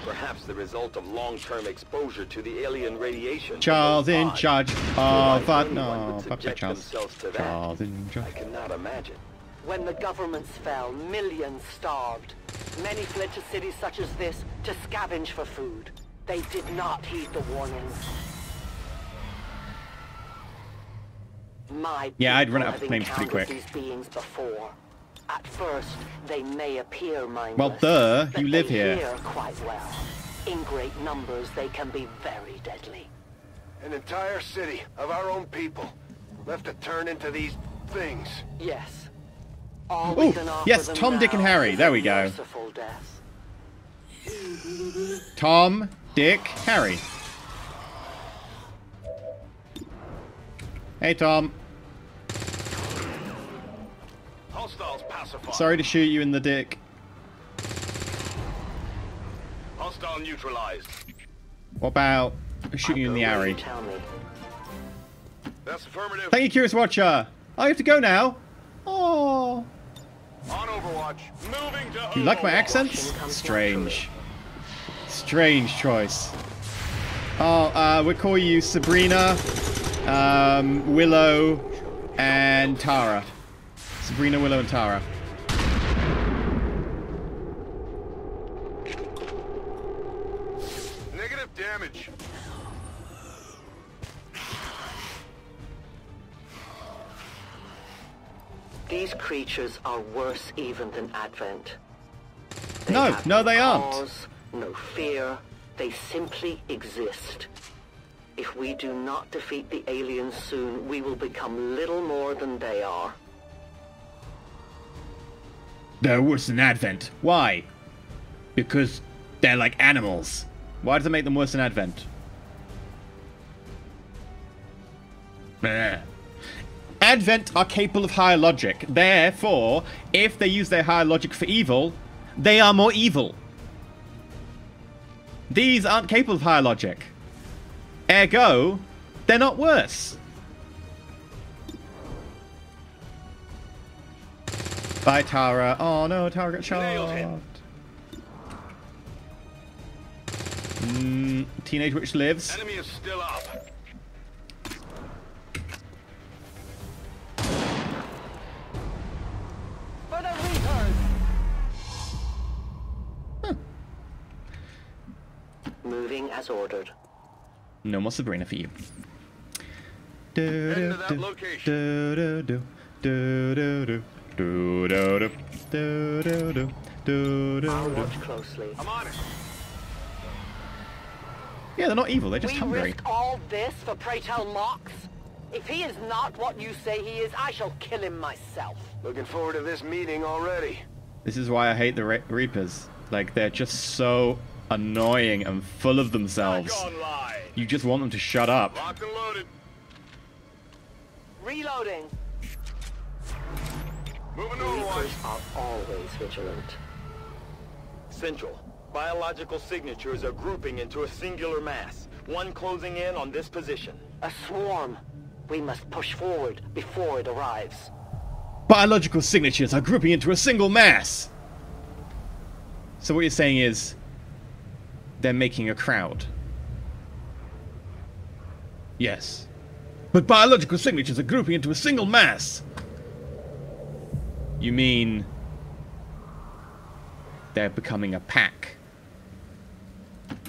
Perhaps the result of long-term exposure to the alien radiation. Charles in charge of no, Charles. Charles in charge. I cannot imagine. When the governments fell, millions starved. Many fled to cities such as this to scavenge for food. They did not heed the warnings. Yeah, I'd run out of names pretty quick. These beings before. At first, they may appear mindless. Well, duh, you live here. Hear quite well. In great numbers, they can be very deadly. An entire city of our own people left to turn into these things. Yes. All we can offer yes, them Tom, Dick, and now Harry. is There a we go. merciful death. Tom, Dick, Harry. Hey, Tom. Hostiles pacified. Sorry to shoot you in the dick. Hostile neutralized. What about shooting you in the I'll go where Harry? you tell me. That's affirmative. Thank you, Curious Watcher. I have to go now. Oh. On Overwatch. Moving to You like my accents? Strange. Strange choice. Oh, we'll call you Sabrina, Willow, and Tara. Sabrina, Willow, and Tara. Negative damage. These creatures are worse even than Advent. No, no, they aren't. Cause, no fear. They simply exist. If we do not defeat the aliens soon, we will become little more than they are. They're worse than Advent. Why? Because they're like animals. Why does it make them worse than Advent? Bleh. Advent are capable of higher logic. Therefore, if they use their higher logic for evil, they are more evil. These aren't capable of higher logic. Ergo, they're not worse. Bye, Tara. Oh no, Tara got shot. Teenage Witch lives. Enemy is still up. For the Reapers! Moving as ordered. No more Sabrina for you. Head to that location. I'll watch closely. I'm on it. Yeah, they're not evil, they're just We hungry. risk all this for pray tell Mox? If he is not what you say he is, I shall kill him myself. Looking forward to this meeting already. This is why I hate the Reapers. Like, they're just so annoying and full of themselves. You just want them to shut up. Locked and loaded. Reloading. Moving to Reapers are always vigilant. Central. Biological signatures are grouping into a singular mass. One closing in on this position. A swarm. We must push forward before it arrives. Biological signatures are grouping into a single mass! So what you're saying is, they're making a crowd. Yes. But biological signatures are grouping into a single mass! You mean... they're becoming a pack.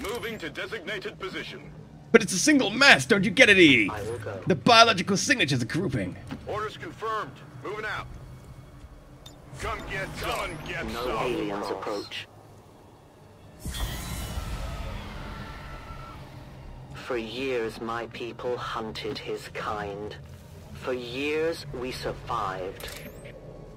Moving to designated position. But it's a single mass, don't you get it, E? I will go. The biological signatures are grouping. Orders confirmed. Moving out. Come get some. No aliens approach. For years, my people hunted his kind. For years, we survived.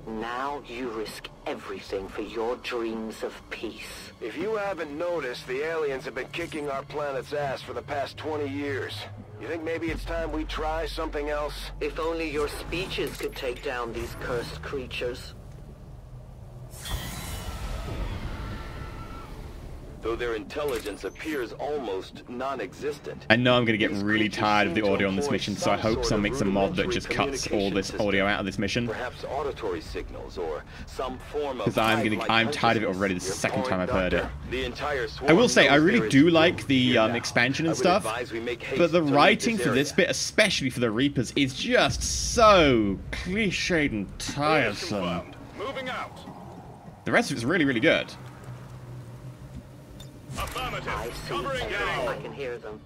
Now you risk everything for your dreams of peace. If you haven't noticed, the aliens have been kicking our planet's ass for the past 20 years. You think maybe it's time we try something else? If only your speeches could take down these cursed creatures. Though their intelligence appears almost non-existent. I know I'm going to get really tired of the audio on this mission, so I hope someone makes a mod that just cuts all this audio out of this mission. Perhaps auditory signals or some form of Because I'm tired of it already. This is the second time I've heard it. The entire I will say, I really do like the expansion and stuff, but the writing for this bit, especially for the Reapers, is just so cliched and tiresome. Moving out. The rest of it's really, really good. Affirmative. I see Covering gang. I can hear them.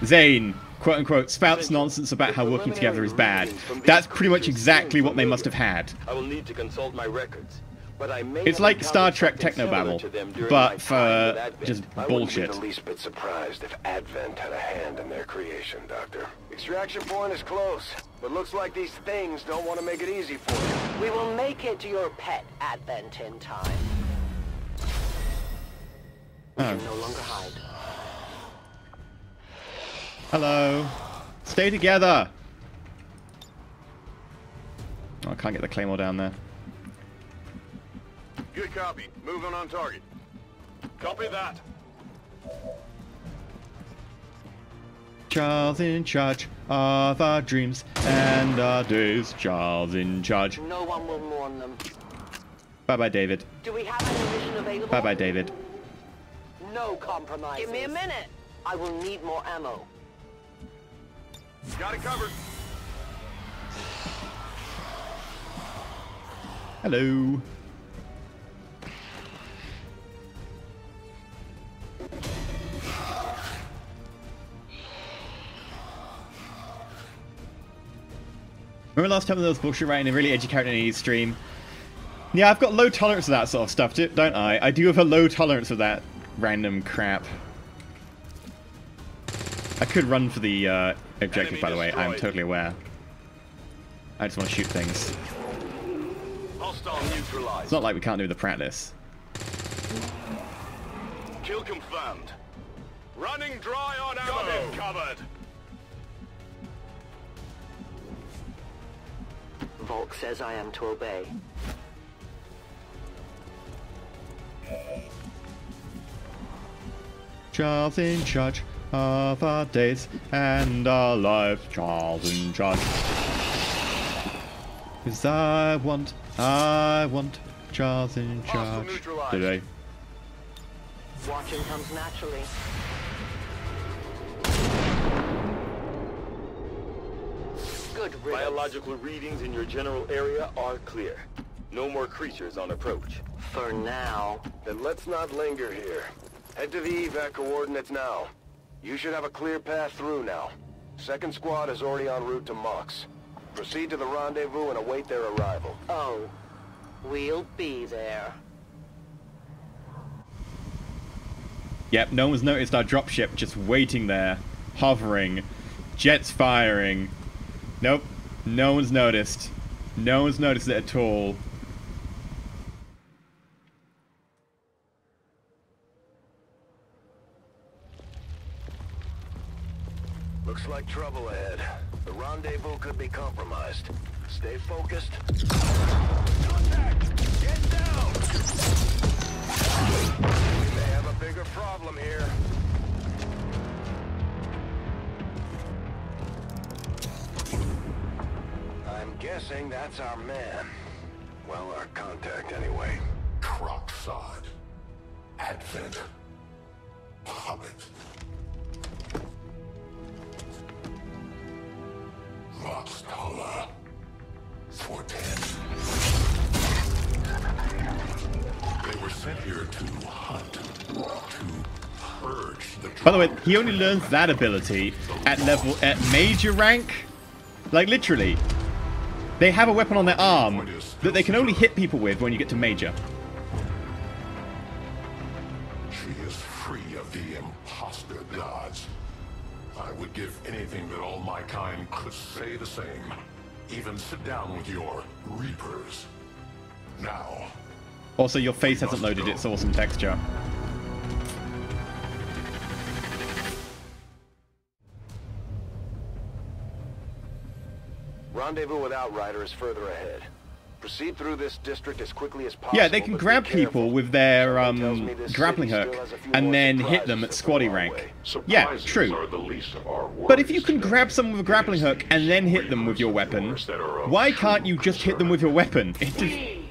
Zane, quote-unquote, spouts nonsense about how working together is bad. That's pretty much exactly what they must have had. I will need to consult my records, but I may It's like Star Trek Technobabble, but for just I bullshit. wouldn't be the least bit surprised if Advent had a hand in their creation, Doctor. Extraction point is close, but looks like these things don't want to make it easy for you. We will make it to your pet Advent in time. We can no longer hide. Hello. Stay together. Oh, I can't get the claymore down there. Good copy. Moving on target. Copy that. Charles in charge of our dreams and our days. Charles in charge. No one will mourn them. Bye-bye, David. Do we have ammunition available? Bye-bye, David. No compromise. Give me a minute. I will need more ammo. Got it covered. Hello. Remember last time there was bullshit writing a really edgy character in any stream? Yeah, I've got low tolerance for that sort of stuff, don't I? I do have a low tolerance for that random crap. I could run for the objective, by the way. I'm totally aware. I just want to shoot things. Hostile neutralized. It's not like we can't do the practice. Kill confirmed. Running dry on ammo. Got it covered. Volk says I am to obey. Charles in charge of our days and our lives. Charles in charge. 'Cause I want Charles in charge today. Watching comes naturally. Good riddance. Biological readings in your general area are clear. No more creatures on approach. For now. Then let's not linger here. Head to the evac coordinates now. You should have a clear path through now. Second squad is already en route to Mox. Proceed to the rendezvous and await their arrival. Oh, we'll be there. Yep, no one's noticed our dropship just waiting there, hovering, jets firing. Nope, no one's noticed. No one's noticed it at all. Looks like trouble ahead. The rendezvous could be compromised. Stay focused. Contact! Get down! We may have a bigger problem here. I'm guessing that's our man. Well, our contact anyway. Crocksod. Advent. Puppet. Roxtala. Fortet. They were sent here to hunt, to purge the... By the way, he only learns that ability at major rank. Like, literally. They have a weapon on their arm that they can only hit people with when you get to major. She is free of the imposter gods. I would give anything that all my kind could say the same. Even sit down with your Reapers. Now. Also, your face hasn't loaded its awesome texture. Rendezvous with Outrider is further ahead. Proceed through this district as quickly as possible. Yeah, they can grab people with their grappling hook and then hit them at squaddy rank. Yeah, true. But if you can grab someone with a grappling hook and then hit them with your weapon, why can't you just hit them with your weapon? We,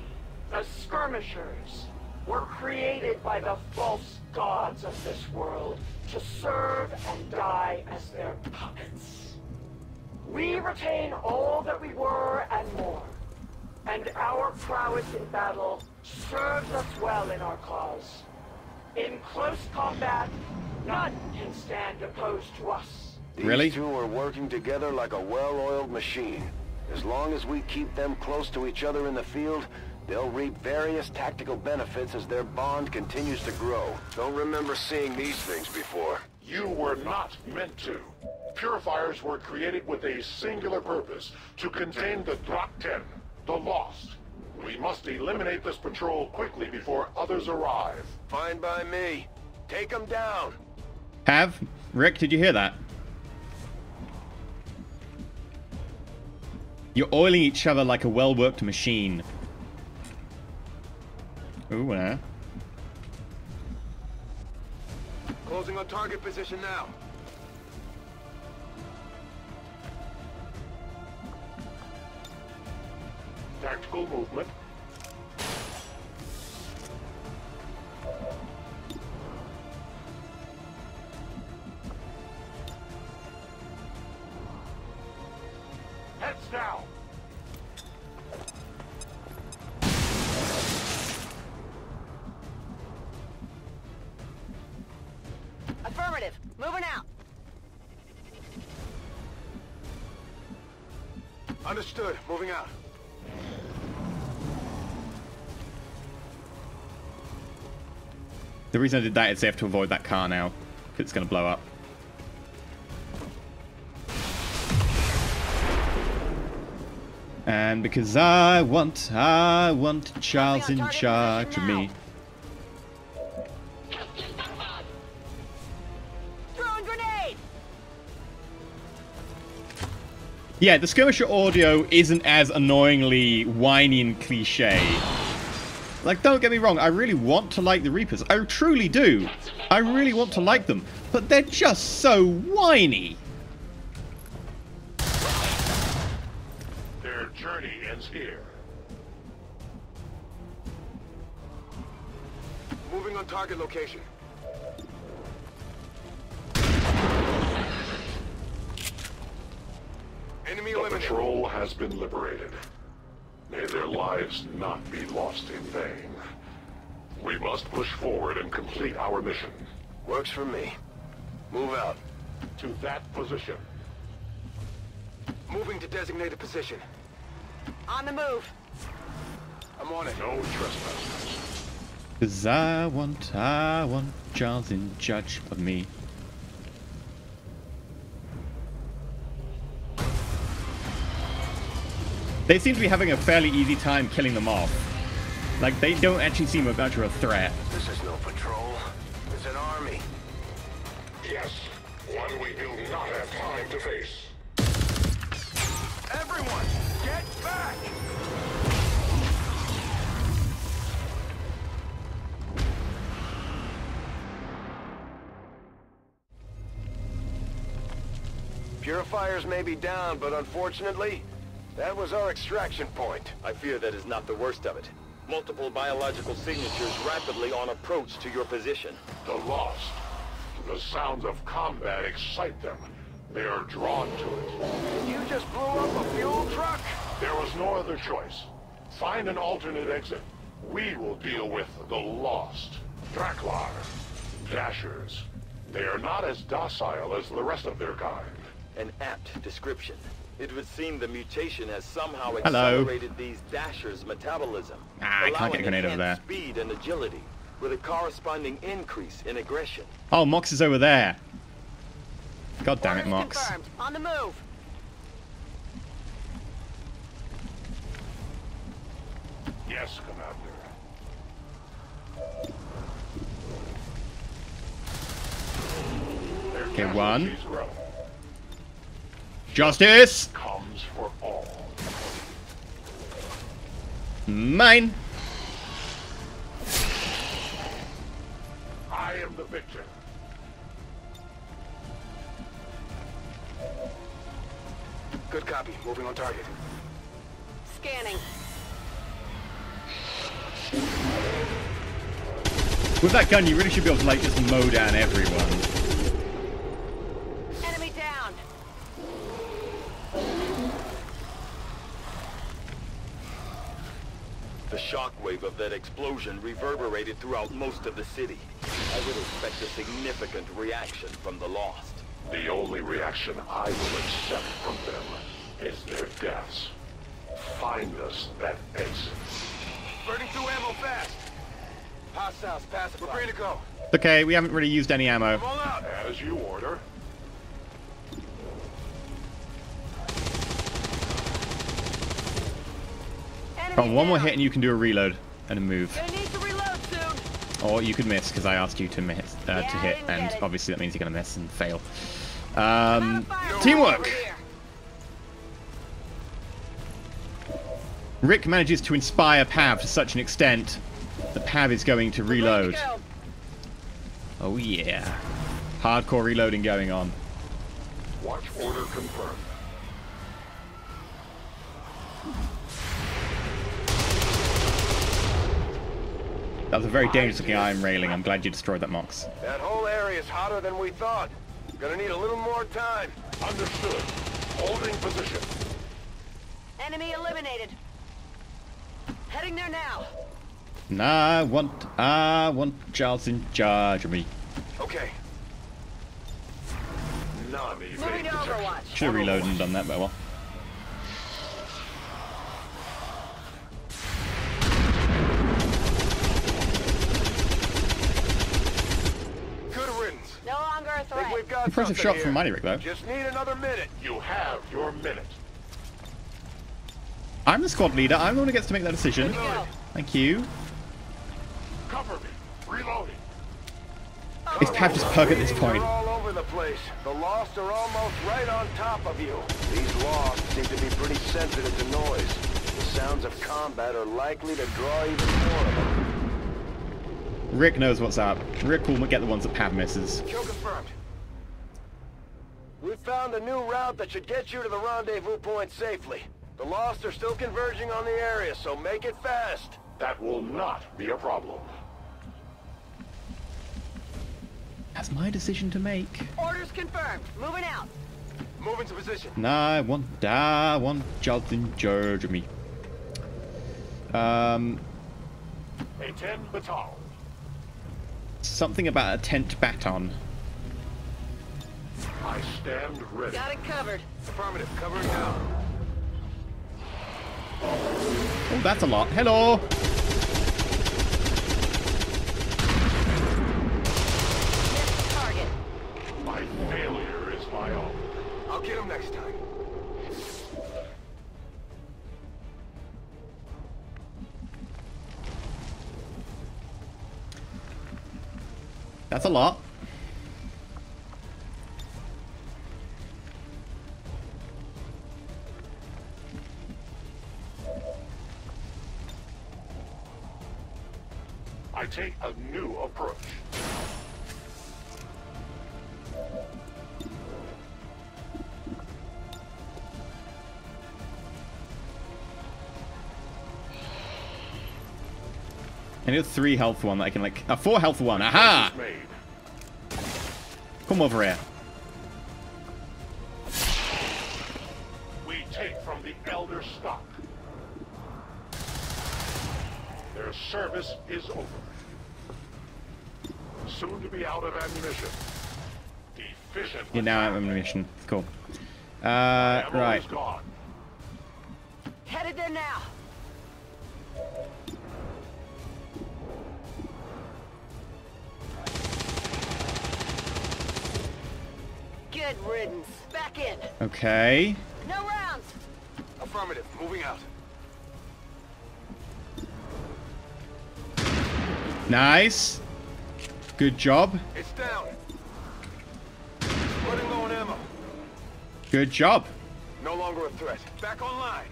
the skirmishers, were created by the false gods of this world to serve and die as their puppets. We retain all that we were and more. And our prowess in battle serves us well in our cause. In close combat, none can stand opposed to us. These two are working together like a well-oiled machine. As long as we keep them close to each other in the field, they'll reap various tactical benefits as their bond continues to grow. Don't remember seeing these things before. You were not meant to. Purifiers were created with a singular purpose, to contain the Drakten. The Lost. We must eliminate this patrol quickly before others arrive. Fine by me. Take them down. Rick, did you hear that? You're oiling each other like a well-worked machine. Ooh, Closing on target position now. tactical movement. Heads down. Affirmative. Moving out. Understood. Moving out. The reason I did that is they have to avoid that car now, because it's going to blow up. And because I want Charles in charge of me. Throwing grenade. Yeah, the skirmisher audio isn't as annoyingly whiny and cliche. Like, don't get me wrong, I really want to like the Reapers. I truly do. I really want to like them. But they're just so whiny. Their journey ends here. Moving on target location. Enemy The eliminated. patrol has been liberated. May their lives not be lost in vain. We must push forward and complete our mission. Works for me. Move out. To that position. Moving to designated position. On the move. I'm on it. No trespassers. Cause I want Charles in charge of me. They seem to be having a fairly easy time killing them off. Like, they don't actually seem much of a threat. This is no patrol. It's an army. Yes, one we do not have time to face. Everyone, get back! Purifiers may be down, but unfortunately, that was our extraction point. I fear that is not the worst of it. Multiple biological signatures rapidly on approach to your position. The Lost. The sounds of combat excite them. They are drawn to it. You just blew up a fuel truck? There was no other choice. Find an alternate exit. We will deal with the Lost. Draklar. Dashers. They are not as docile as the rest of their kind. An apt description. It would seem the mutation has somehow Hello. accelerated these Dashers' metabolism, I can't get a grenade over there. speed and agility, with a corresponding increase in aggression. Oh, Mox is over there. God damn it, Mox. Confirmed. On the move. Yes, Commander. Okay, one. Justice! Comes for all. Mine! I am the victor. Good copy. Moving on target. Scanning. With that gun, you really should be able to, like, just mow down everyone. Enemy down. The shockwave of that explosion reverberated throughout most of the city. I would expect a significant reaction from the Lost. The only reaction I will accept from them is their deaths. Find us that exit. Burning through ammo fast. Hostiles pacified. We're ready to go. Okay, we haven't really used any ammo. Come on out. As you order. Come on, one more hit and you can do a reload and a move. Gonna need to reload soon. Or you could miss, because I asked you to miss, to hit, and obviously that means you're going to miss and fail. Teamwork! Rick manages to inspire Pav to such an extent that Pav is going to reload. Oh yeah. Hardcore reloading going on. Watch order confirmed. That was a very dangerous looking iron railing. I'm glad you destroyed that, Mox. That whole area is hotter than we thought. Gonna need a little more time. Understood. Holding position. Enemy eliminated. Heading there now. I want Charles in charge of me. Okay. Moving to Overwatch. Should have reloaded and done that better. Good riddance. No longer a threat. Think we've got Impressive something shot here. from Mighty Rick, though. Just need another minute. You have your minute. I'm the squad leader. I'm the one who gets to make that decision. Thank you. Cover me. Reloading. Is Pav just pug at this point? They're all over the place. The Lost are almost right on top of you. These Lost seem to be pretty sensitive to noise. The sounds of combat are likely to draw even more of them. Rick knows what's up. Rick will get the ones that Pav misses. Kill confirmed. We found a new route that should get you to the rendezvous point safely. The Lost are still converging on the area, so make it fast. That will not be a problem. That's my decision to make. Orders confirmed. Moving out. Move into position. I want Charles in charge of me. A 10 baton. Something about a tent baton. I stand ready. Got it covered. Affirmative. Covering now. Oh, that's a lot. Hello. Target. My failure is my own. I'll get him next time. That's a lot. I take a new approach. I need a 3 health one that I can like... A 4 health one. Aha! Come over here. We take from the Elder stock. Their service is over. Soon to be out of ammunition. Efficient. You're now out of ammunition. Cool. Right. Gone. Headed there now. Good riddance. Back in. Okay. No rounds. Affirmative. Moving out. Nice. Good job. It's down. Running low on ammo. Good job. No longer a threat. Back online.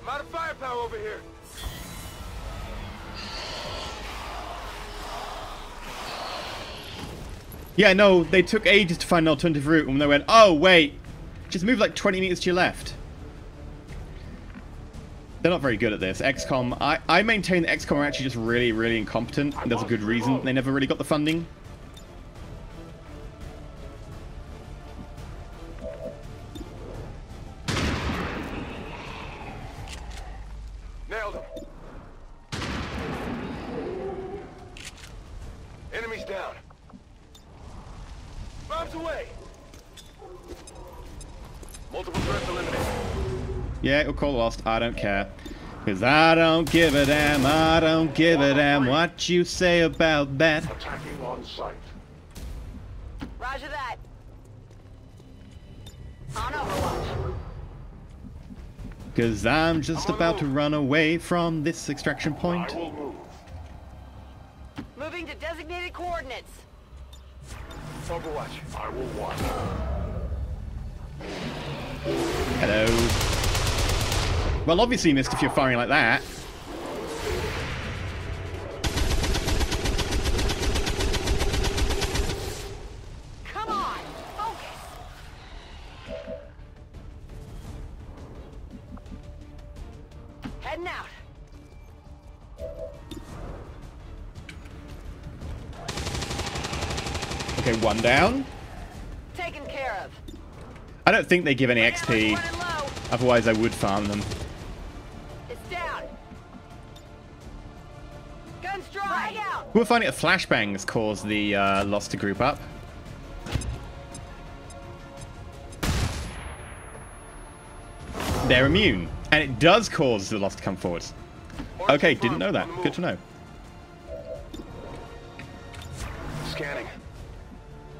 I'm out of firepower over here. Yeah, no, they took ages to find an alternative route when they went, oh, wait, just move like 20 meters to your left. They're not very good at this. XCOM, I maintain that XCOM are actually just really, really incompetent, and there's a good reason they never really got the funding. Nailed him. Enemies down. Bombs away. Multiple threats eliminated. Yeah, it'll call lost. I don't care. Because I don't give a damn. I don't give a damn what you say about that. Attacking on sight. Roger that. On Overwatch. Because I'm just about to run away from this extraction point. I will move. Moving to designated coordinates. Overwatch. I will watch. Hello. Well, obviously you missed if you're firing like that. Come on, focus. Heading out. Okay, one down. Taken care of. I don't think they give any XP. Otherwise, I would farm them. It's down. Guns dry. We're finding that flashbangs cause the loss to group up. They're immune, and it does cause the loss to come forward. Okay, didn't know that. Good to know. Scanning.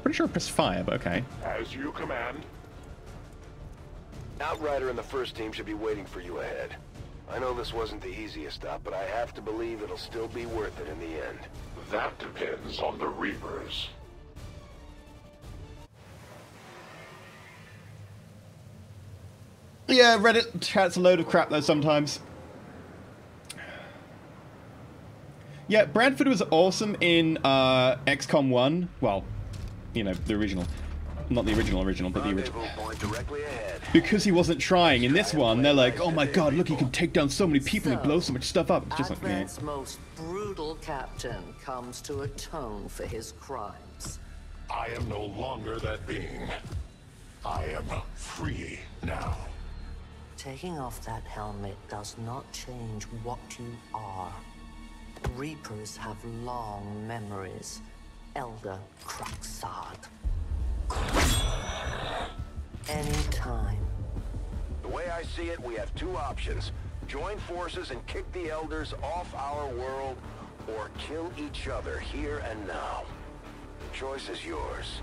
Pretty sure I pressed fire, but okay. As you command. Outrider and the first team should be waiting for you ahead. I know this wasn't the easiest stop, but I have to believe it'll still be worth it in the end. That depends on the Reapers. Yeah, Reddit chat's a load of crap though sometimes. Yeah, Bradford was awesome in XCOM 1. Well, you know, the original. Not the original, but the original. Because he wasn't trying. In this one, they're like, oh my god, look, he can take down so many people and blow so much stuff up. It's just like, yeah. Advent's most brutal captain comes to atone for his crimes. I am no longer that being. I am free now. Taking off that helmet does not change what you are. Reapers have long memories. Elder Cracksod. Anytime. The way I see it, we have two options. Join forces and kick the Elders off our world, or kill each other here and now. The choice is yours.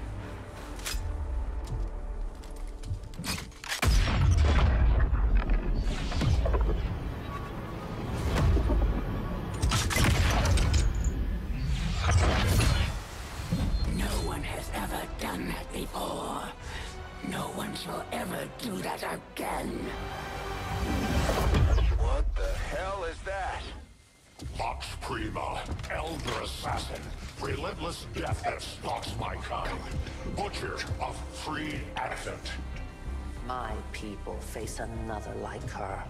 No one has ever done that before. No one shall ever do that again. What the hell is that? Vox Prima, Elder Assassin, relentless death that stalks my kind, butcher of free Advent. My people face another like her.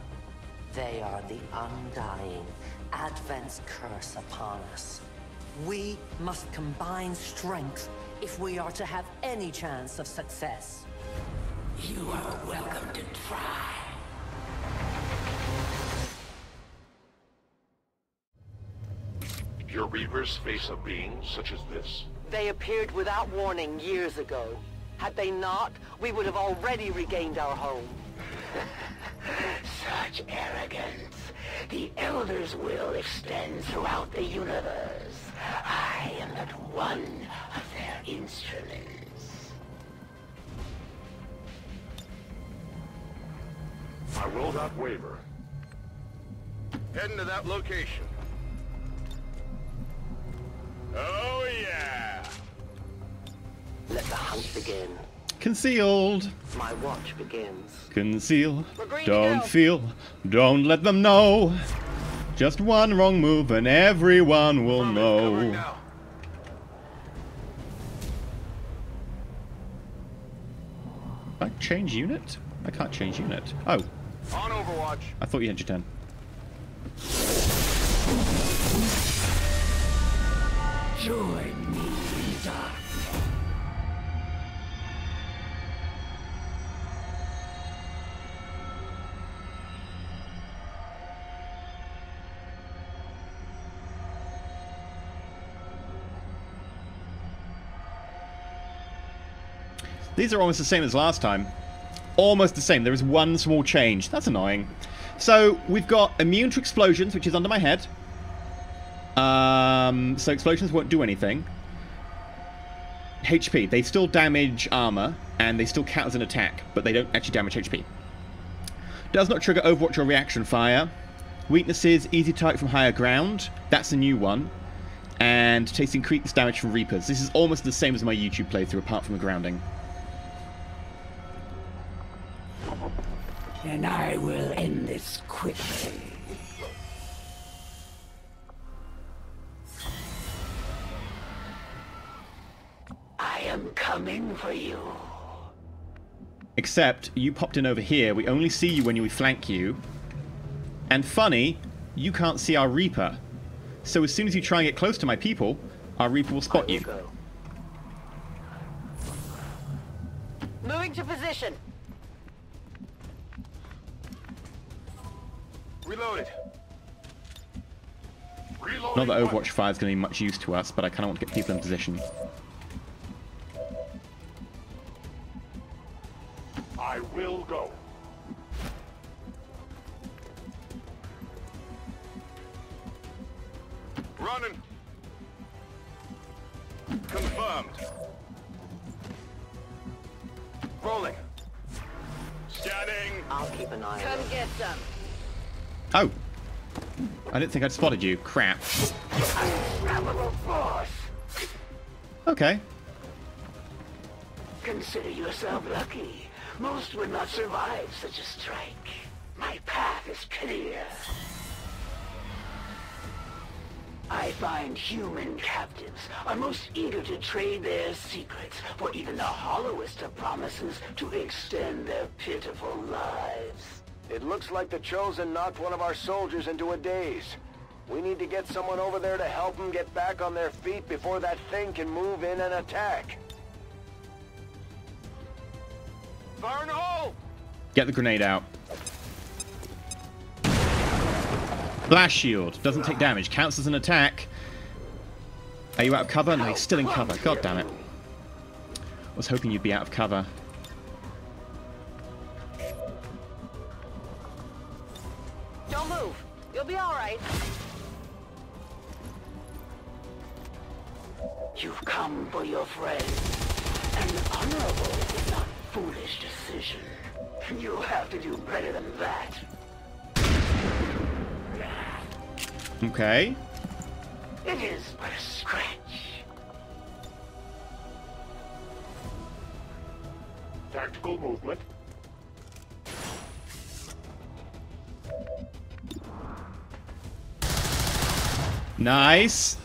They are the undying, Advent's curse upon us. We must combine strength if we are to have any chance of success. You are welcome to try. Your Reapers face a being such as this? They appeared without warning years ago. Had they not, we would have already regained our home. Such arrogance. The Elder's will extends throughout the universe. I am but one of their instruments. I will not waver. Heading to that location. Oh yeah! Let the hunt begin. Concealed. My watch begins. Conceal. Don't feel. Don't let them know. Just one wrong move and everyone will know. Can I change unit? I can't change unit. Oh. On Overwatch. I thought you had your turn. Join me, Rita. These are almost the same as last time. Almost the same. There is one small change. That's annoying. So, we've got immune to explosions, which is under my head. So explosions won't do anything. HP. They still damage armor, and they still count as an attack, but they don't actually damage HP. Does not trigger Overwatch or reaction fire. Weaknesses, easy target from higher ground. That's a new one. And takes increased damage from Reapers. This is almost the same as my YouTube playthrough, apart from the grounding. And I will end this quickly. I am coming for you. Except, you popped in over here. We only see you when we flank you. And funny, you can't see our Reaper. So as soon as you try and get close to my people, our Reaper will spot you. Moving to position. Reloaded. Not that Overwatch fire is going to be much use to us, but I kind of want to get people in position. I will go. Running. Confirmed. Rolling. Scanning. I'll keep an eye on it. Come get some. Oh! I didn't think I'd spotted you. Crap. Okay. Consider yourself lucky. Most would not survive such a strike. My path is clear. I find human captives are most eager to trade their secrets for even the hollowest of promises to extend their pitiful lives. It looks like the Chosen knocked one of our soldiers into a daze. We need to get someone over there to help them get back on their feet before that thing can move in and attack. Fire in the hole! Get the grenade out. Blast shield. Doesn't take damage. Counts as an attack. Are you out of cover? No, he's still in cover. God damn it. I was hoping you'd be out of cover. Don't move. You'll be all right. You've come for your friend. An honorable, if not foolish decision. You'll have to do better than that. Okay. It is but a scratch. Tactical movement. Nice.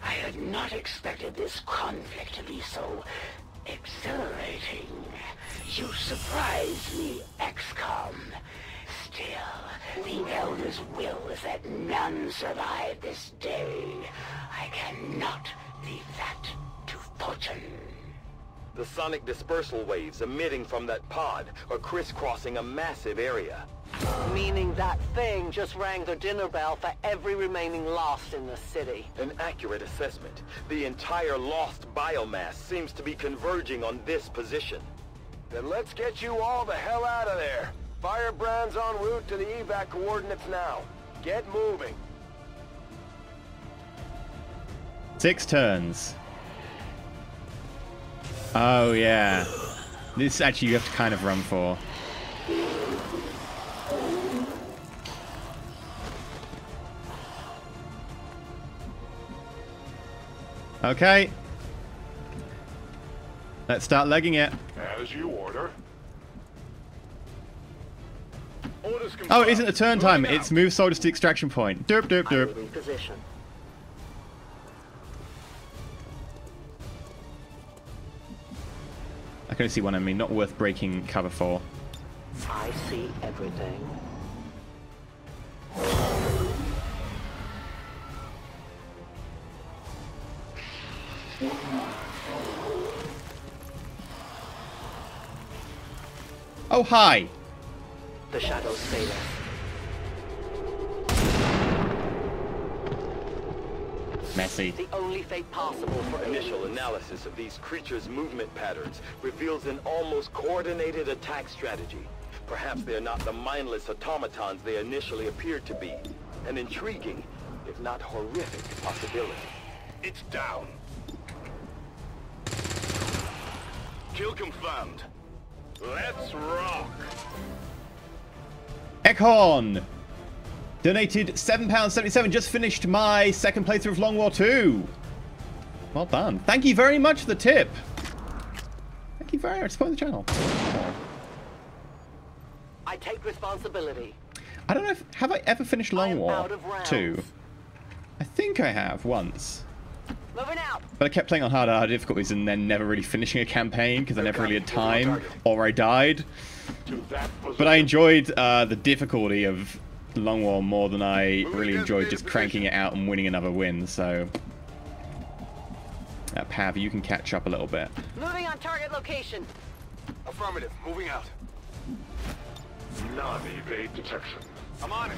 I had not expected this conflict to be so exhilarating. You surprised me, XCOM. Still, the Elder's will is that none survive this day. I cannot leave that to fortune. The sonic dispersal waves emitting from that pod are crisscrossing a massive area. Meaning that thing just rang the dinner bell for every remaining Lost in the city. An accurate assessment. The entire Lost biomass seems to be converging on this position. Then let's get you all the hell out of there. Firebrand's en route to the evac coordinates now. Get moving. 6 turns. Oh, yeah. This actually you have to kind of run for. Okay. Let's start legging it. As you order. Oh, it isn't a turn time. It's move soldiers to the extraction point. Derp, derp, derp. In position. I can only see one enemy. Not worth breaking cover for. I see everything. Oh, hi. The shadows fade us. Messy. The only fate possible for Initial analysis of these creatures' movement patterns reveals an almost coordinated attack strategy. Perhaps they're not the mindless automatons they initially appeared to be. An intriguing, if not horrific, possibility. It's down. Kill confirmed. Let's rock. Eckhorn donated £7.77. Just finished my second playthrough of Long War 2. Well done. Thank you very much for the tip. Thank you very much for supporting the channel. I take responsibility. I don't know if have I ever finished Long War 2. I think I have once. Moving out. But I kept playing on harder difficulties and then never really finishing a campaign because I never really had time or I died. But I enjoyed the difficulty of Long War more than I really enjoyed just cranking it out and winning another win, so... Pav, you can catch up a little bit. Moving on target location. Affirmative. Moving out. Non-evade detection. I'm on it.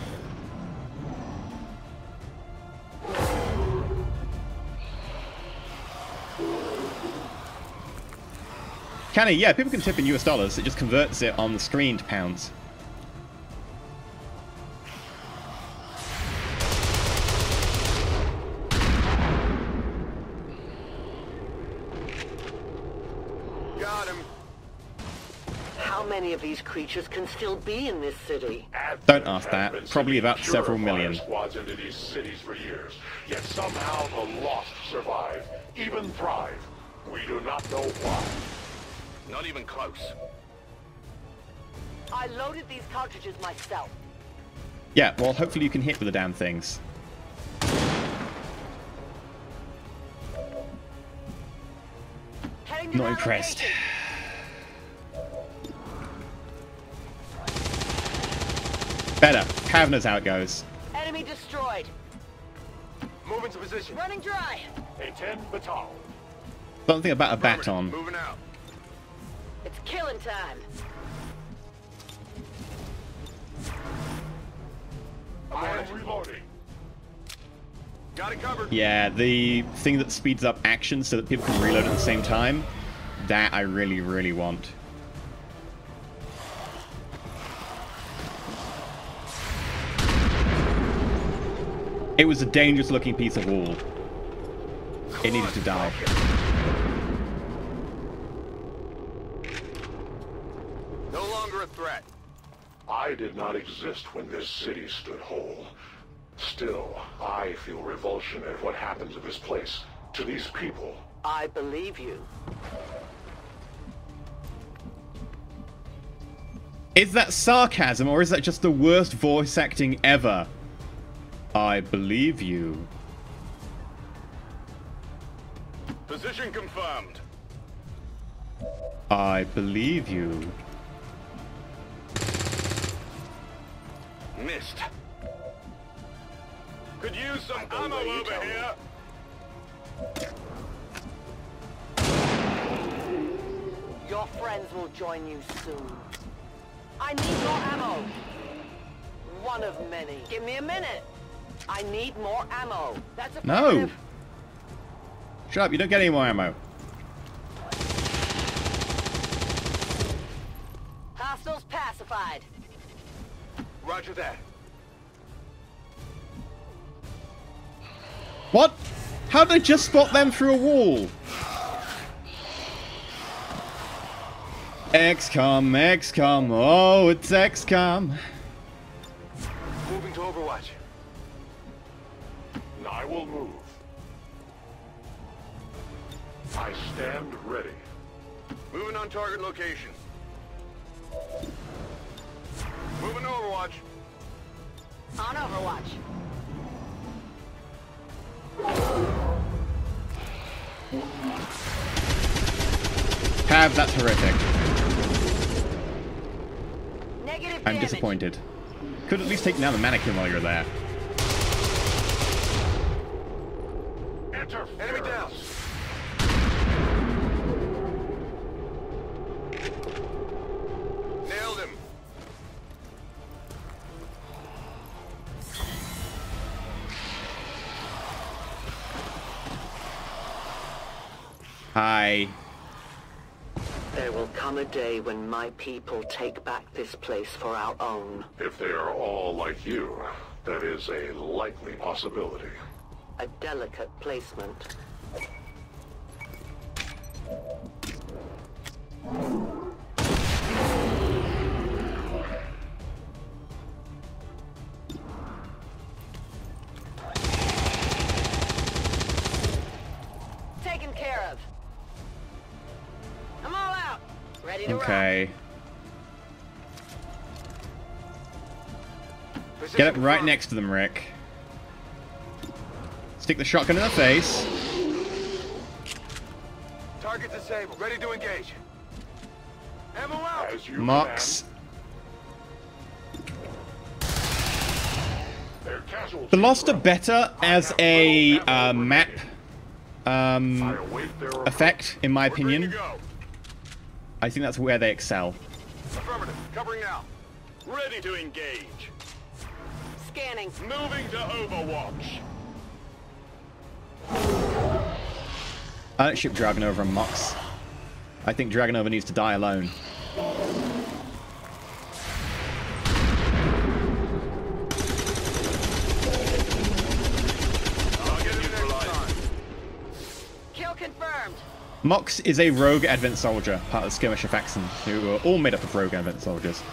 Can he? Yeah, people can tip in US dollars. It just converts it on the screen to pounds. Got him. How many of these creatures can still be in this city? Don't ask that. Probably about several million. Squads into these cities for years, yet somehow the Lost survive, even thrive. We do not know why. Not even close. I loaded these cartridges myself. Yeah, well, hopefully you can hit with the damn things. Not impressed. Better. Pav knows how it goes. Enemy destroyed. Move into position. Running dry. A 10 baton. Something about a baton. Moving out. It's killing time. I am reloading. Got it covered. Yeah, the thing that speeds up action so that people can reload at the same time. That I really, really want. It was a dangerous looking piece of wall. It needed to die. No longer a threat. I did not exist when this city stood whole. Still, I feel revulsion at what happened to this place, to these people. I believe you. Is that sarcasm or is that just the worst voice acting ever? I believe you. Position confirmed. I believe you. Missed. Could use some ammo over here. Your friends will join you soon. I need more ammo. One of many. Give me a minute. I need more ammo. That's a No. Shut up, you don't get any more ammo. Hostiles pacified. Roger that. What? How did I just spot them through a wall? XCOM, XCOM, oh, it's XCOM. Moving to Overwatch. I will move. I stand ready. Moving on target location. Moving to Overwatch. On Overwatch. Pav, that's horrific. Negative I'm damage. disappointed. Could at least take down the mannequin while you're there. Enemy down. Nailed him. Hi. There will come a day when my people take back this place for our own. If they are all like you, that is a likely possibility. A delicate placement. Taken care of. I'm all out. Ready to Okay. Get up right next to them, Rick. Stick the shotgun in the face. Target disabled. Ready to engage. Ammo out. Mox. The Lost are better as a map effect, in my opinion. I think that's where they excel. Affirmative. Covering now. Ready to engage. Scanning. Moving to Overwatch. I don't ship Dragonova and Mox. I think Dragonova needs to die alone. Kill confirmed. Mox is a rogue Advent soldier, part of the Skirmisher faction, who are all made up of rogue Advent soldiers.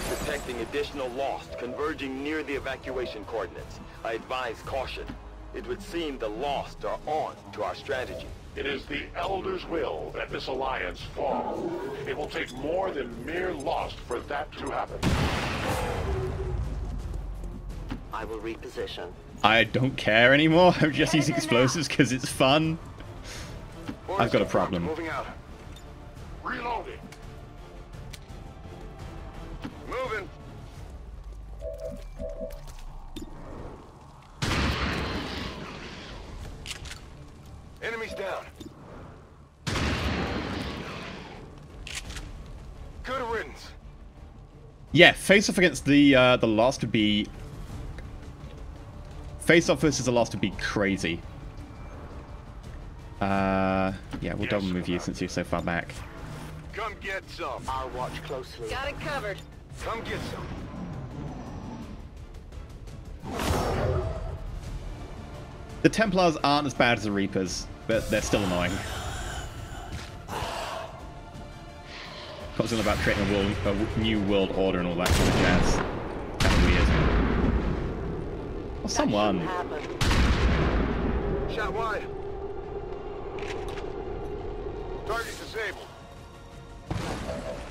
Detecting additional Lost converging near the evacuation coordinates. I advise caution. It would seem the Lost are on to our strategy. It is the Elder's will that this alliance fall. It will take more than mere Lost for that to happen. I will reposition. I don't care anymore. I'm just using explosives because it's fun. I've got a problem. Moving out. Reloading. Moving. Enemies down. Good riddance. Yeah, face-off against the Lost would be... Face-off versus the Lost would be crazy. Yeah, we'll double move you since you're so far back. Come get some. I'll watch closely. Got it covered. Come get some. The Templars aren't as bad as the Reapers, but they're still annoying. Talks about creating a new world order and all that kind of jazz. Kind of weird. Or someone. Shot wide. Target disabled.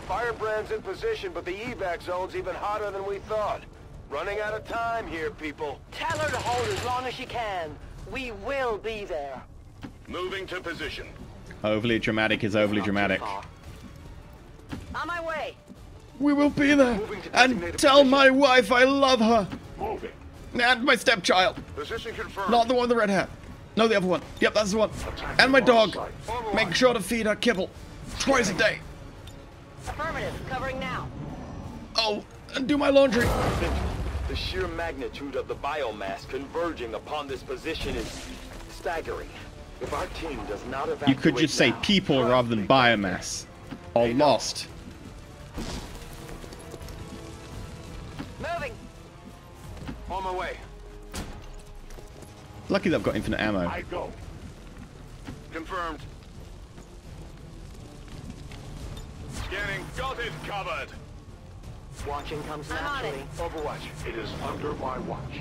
Firebrand's in position, but the evac zone's even hotter than we thought. Running out of time here, people. Tell her to hold as long as she can. We will be there. Moving to position. Overly dramatic is overly dramatic. On my way. We will be there. And tell my wife I love her. Moving. And my stepchild. Position confirmed. Not the one with the red hat. No, the other one. Yep, that's the one. And my dog. Make sure to feed her kibble. Twice a day. Affirmative. Covering now. Oh, and do my laundry. The sheer magnitude of the biomass converging upon this position is staggering. If our team does not evacuate You could just say now, people rather than biomass. Or Lost. Moving. On my way. Lucky that I've got infinite ammo. I go. Confirmed. Scanning. Got it covered. Watching comes I'm on it. naturally. Overwatch. It is under my watch.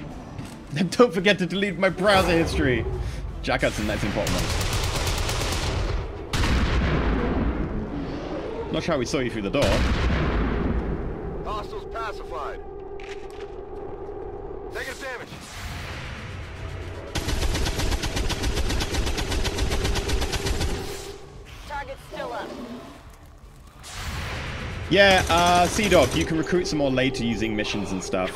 And don't forget to delete my browser history. Jack Hudson, that's an important one. Not sure how we saw you through the door. Hostiles pacified. Negative damage. Target's still up. Yeah, Sea-Dog, you can recruit some more later using missions and stuff.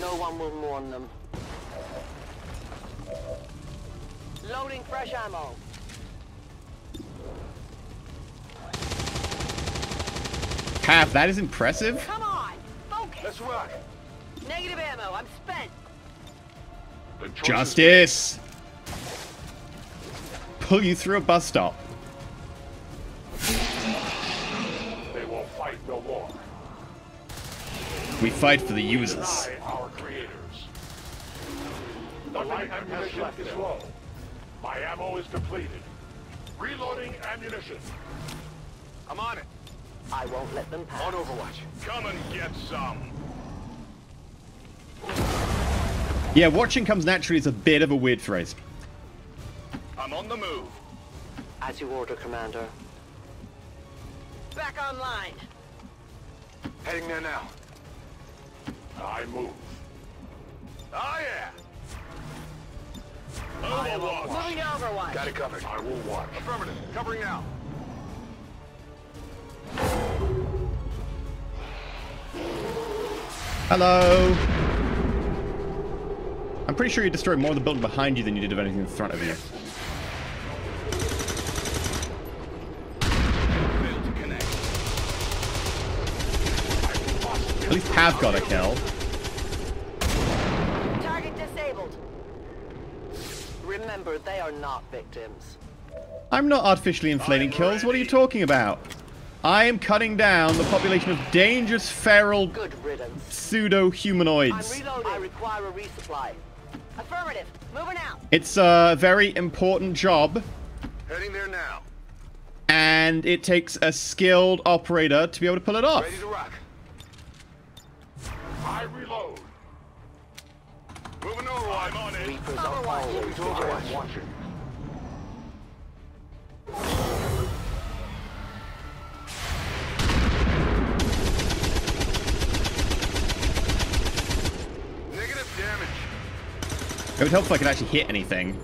No one will mourn them. Loading fresh ammo. Half, that is impressive. Come on, focus. Let's rock. Negative ammo. I'm spent. Justice! Pull you through a bus stop. They will fight no more. We fight for the users. Deny our creators. The light ammunition is low. My ammo is depleted. Reloading ammunition. I'm on it. I won't let them pass. On Overwatch. Come and get some. Yeah, watching comes naturally is a bit of a weird phrase. I'm on the move. As you order, Commander. Back online. Heading there now. I move. Oh yeah. Overwatch. Moving to Overwatch. Got it covered. I will watch. Affirmative. Covering now. Hello. I'm pretty sure you destroyed more of the building behind you than you did of anything in front of you. At least Pav got a kill. Target disabled. Remember, they are not victims. I'm not artificially inflating kills. What are you talking about? I am cutting down the population of dangerous feral pseudo-humanoids. I require a resupply. Affirmative. Moving out. It's a very important job. Heading there now. And it takes a skilled operator to be able to pull it off. Ready to rock. I reload. Moving over. I'm on it. Reapers are always watching. Negative damage. It would help if I could actually hit anything.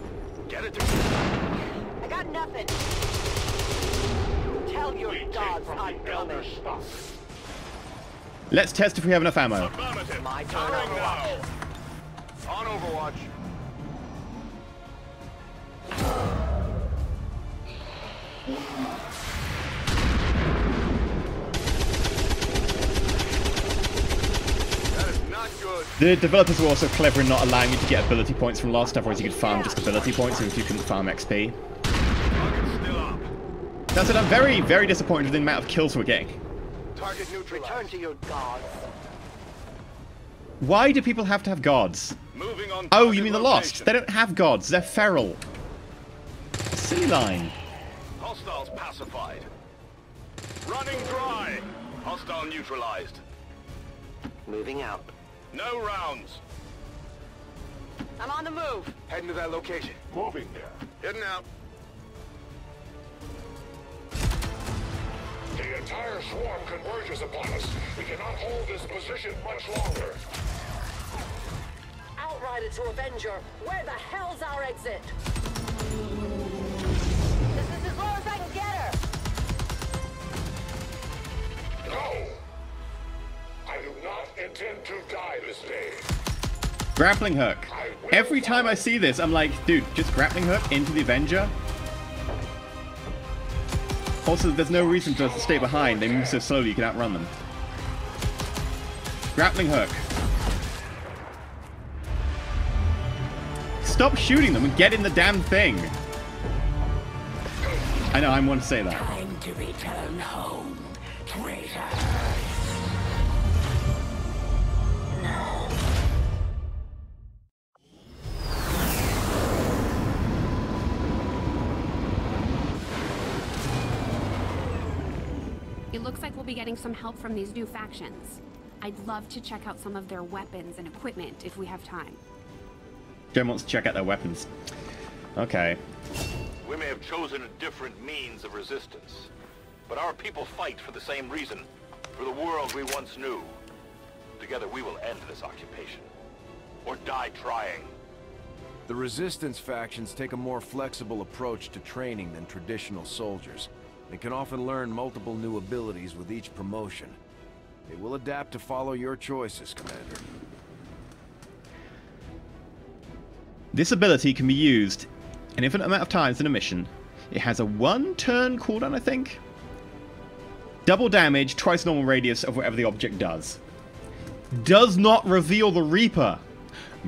Get it. I got nothing. Tell your gods I'm coming. Let's test if we have enough ammo. My turn. Overwatch. On Overwatch. That is not good. The developers were also clever in not allowing you to get ability points from lost, otherwise you could farm just ability points if you couldn't farm XP. That's it, I'm very, very disappointed with the amount of kills we're getting. Target neutralized. Return to your gods. Why do people have to have gods? Moving on. Oh, you mean the Lost? They don't have gods, they're feral. Silly line. Hostiles pacified. Running dry. Hostile neutralized. Moving out. No rounds. I'm on the move. Heading to that location. Moving there. Heading out. The entire swarm converges upon us. We cannot hold this position much longer. Outrider to Avenger, where the hell's our exit? This is as low as I can get her. No! I do not intend to die this day. Grappling hook. Every time I see this, I'm like, dude, just grappling hook into the Avenger? Also, there's no reason to stay behind. They move so slowly you can outrun them. Grappling hook. Stop shooting them and get in the damn thing. I know, I want to say that. Time to return home, traitor. It looks like we'll be getting some help from these new factions. I'd love to check out some of their weapons and equipment if we have time. Jen wants to check out their weapons. Okay. We may have chosen a different means of resistance, but our people fight for the same reason, for the world we once knew. Together we will end this occupation, or die trying. The Resistance factions take a more flexible approach to training than traditional soldiers, and can often learn multiple new abilities with each promotion. They will adapt to follow your choices, Commander. This ability can be used an infinite amount of times in a mission. It has a 1-turn cooldown, I think. Double damage, twice normal radius of whatever the object does. Does not reveal the Reaper.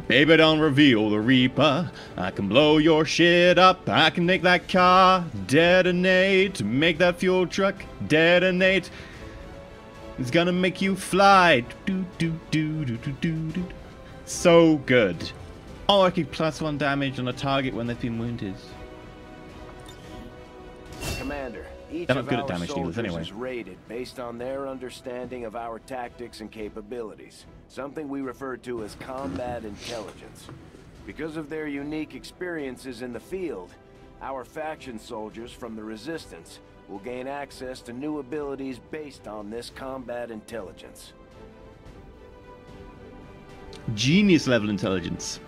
Baby, don't reveal the Reaper. I can blow your shit up. I can make that car detonate. Make that fuel truck detonate. It's gonna make you fly. Do, do, do, do, do, do, do. So good. Oh, I could +1 damage on a target when they've been wounded. Commander, each They're not of good at our damage dealers soldiers anyway. is rated based on their understanding of our tactics and capabilities, something we refer to as combat intelligence. Because of their unique experiences in the field, our faction soldiers from the Resistance will gain access to new abilities based on this combat intelligence. Genius level intelligence.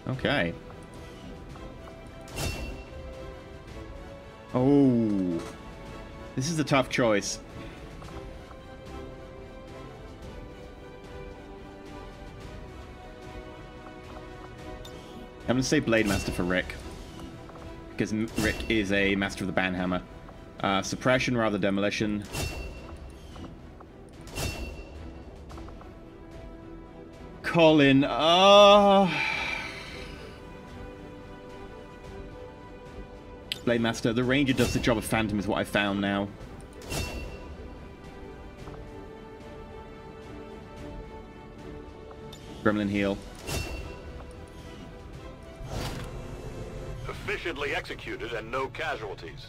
Okay. Oh. This is a tough choice. I'm going to say Blade Master for Rick. Because Rick is a master of the banhammer. Suppression rather demolition. Colin. Blade Master. The Ranger does the job of Phantom is what I found now. Gremlin heal. Efficiently executed and no casualties.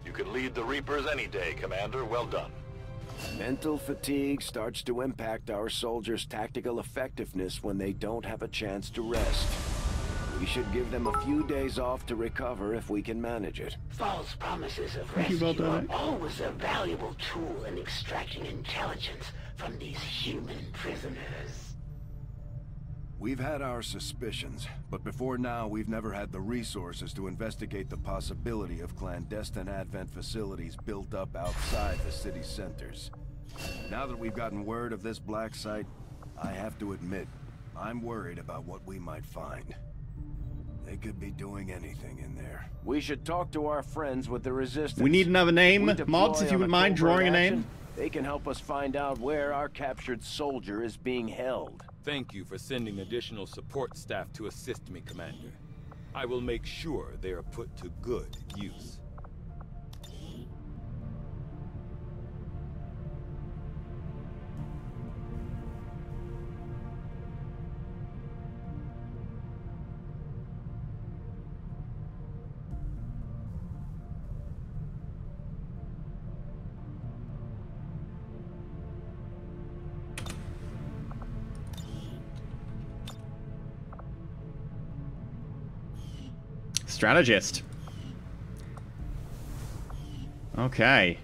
You can lead the Reapers any day, Commander. Well done. Mental fatigue starts to impact our soldiers' tactical effectiveness when they don't have a chance to rest. We should give them a few days off to recover if we can manage it. False promises of rescue are always a valuable tool in extracting intelligence from these human prisoners. We've had our suspicions, but before now we've never had the resources to investigate the possibility of clandestine Advent facilities built up outside the city centers. Now that we've gotten word of this black site, I have to admit, I'm worried about what we might find. They could be doing anything in there. We should talk to our friends with the Resistance. We need another name, mods, if you wouldn't mind drawing a name. They can help us find out where our captured soldier is being held. Thank you for sending additional support staff to assist me, Commander. I will make sure they are put to good use. Strategist. Okay.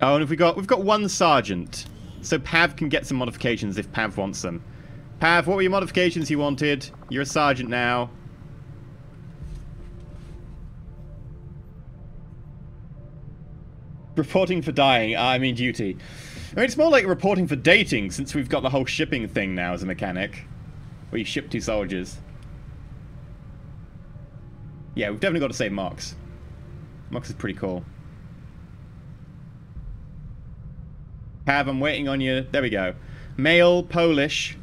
Oh, and we've got one sergeant, so Pav can get some modifications if Pav wants them. Pav, what were your modifications you wanted? You're a sergeant now. Reporting for dying. I mean duty. I mean, it's more like reporting for dating, since we've got the whole shipping thing now as a mechanic. Where you ship 2 soldiers. Yeah, we've definitely got to save Mox. Mox is pretty cool. Pav, I'm waiting on you. There we go. Male, Polish.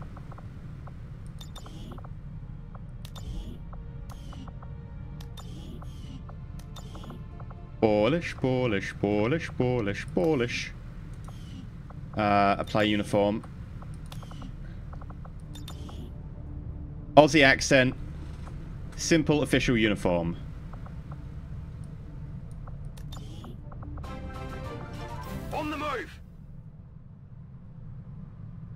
Polish, Polish, Polish, Polish, Polish. Apply uniform. Aussie accent. Simple official uniform. On the move!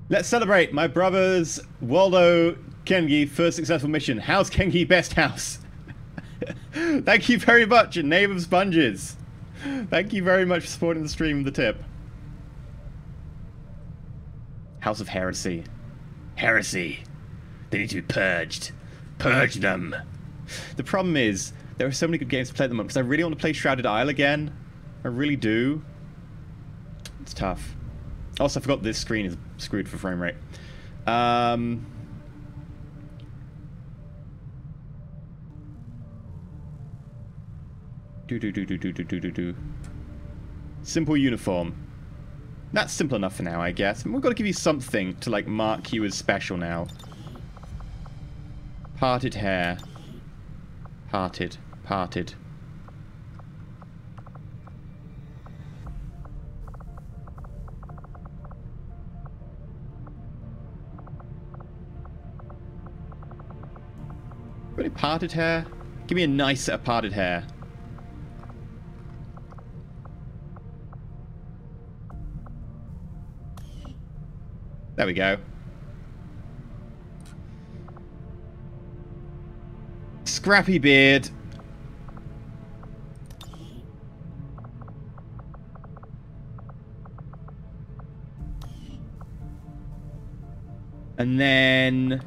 Let's celebrate my brother's Waldo Kengi first successful mission. How's Kengi best house? Thank you very much, Knave of Sponges. Thank you very much for supporting the stream with the tip. House of Heresy. Heresy. They need to be purged. Purge them. The problem is, there are so many good games to play at the moment, because I really want to play Shrouded Isle again. I really do. It's tough. Also, I forgot this screen is screwed for frame rate. Simple uniform. That's simple enough for now, I guess. We've got to give you something to, like, mark you as special now. Parted hair. Parted. Parted. Got any parted hair? Give me a nice set of parted hair. There we go. Scrappy beard. And then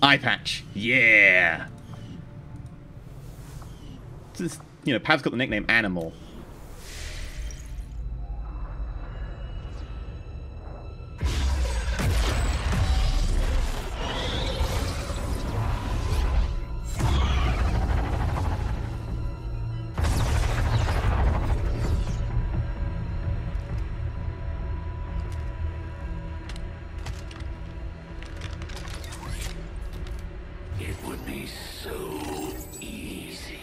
eye patch. Yeah. This, you know, Pav's got the nickname Animal. me so easy.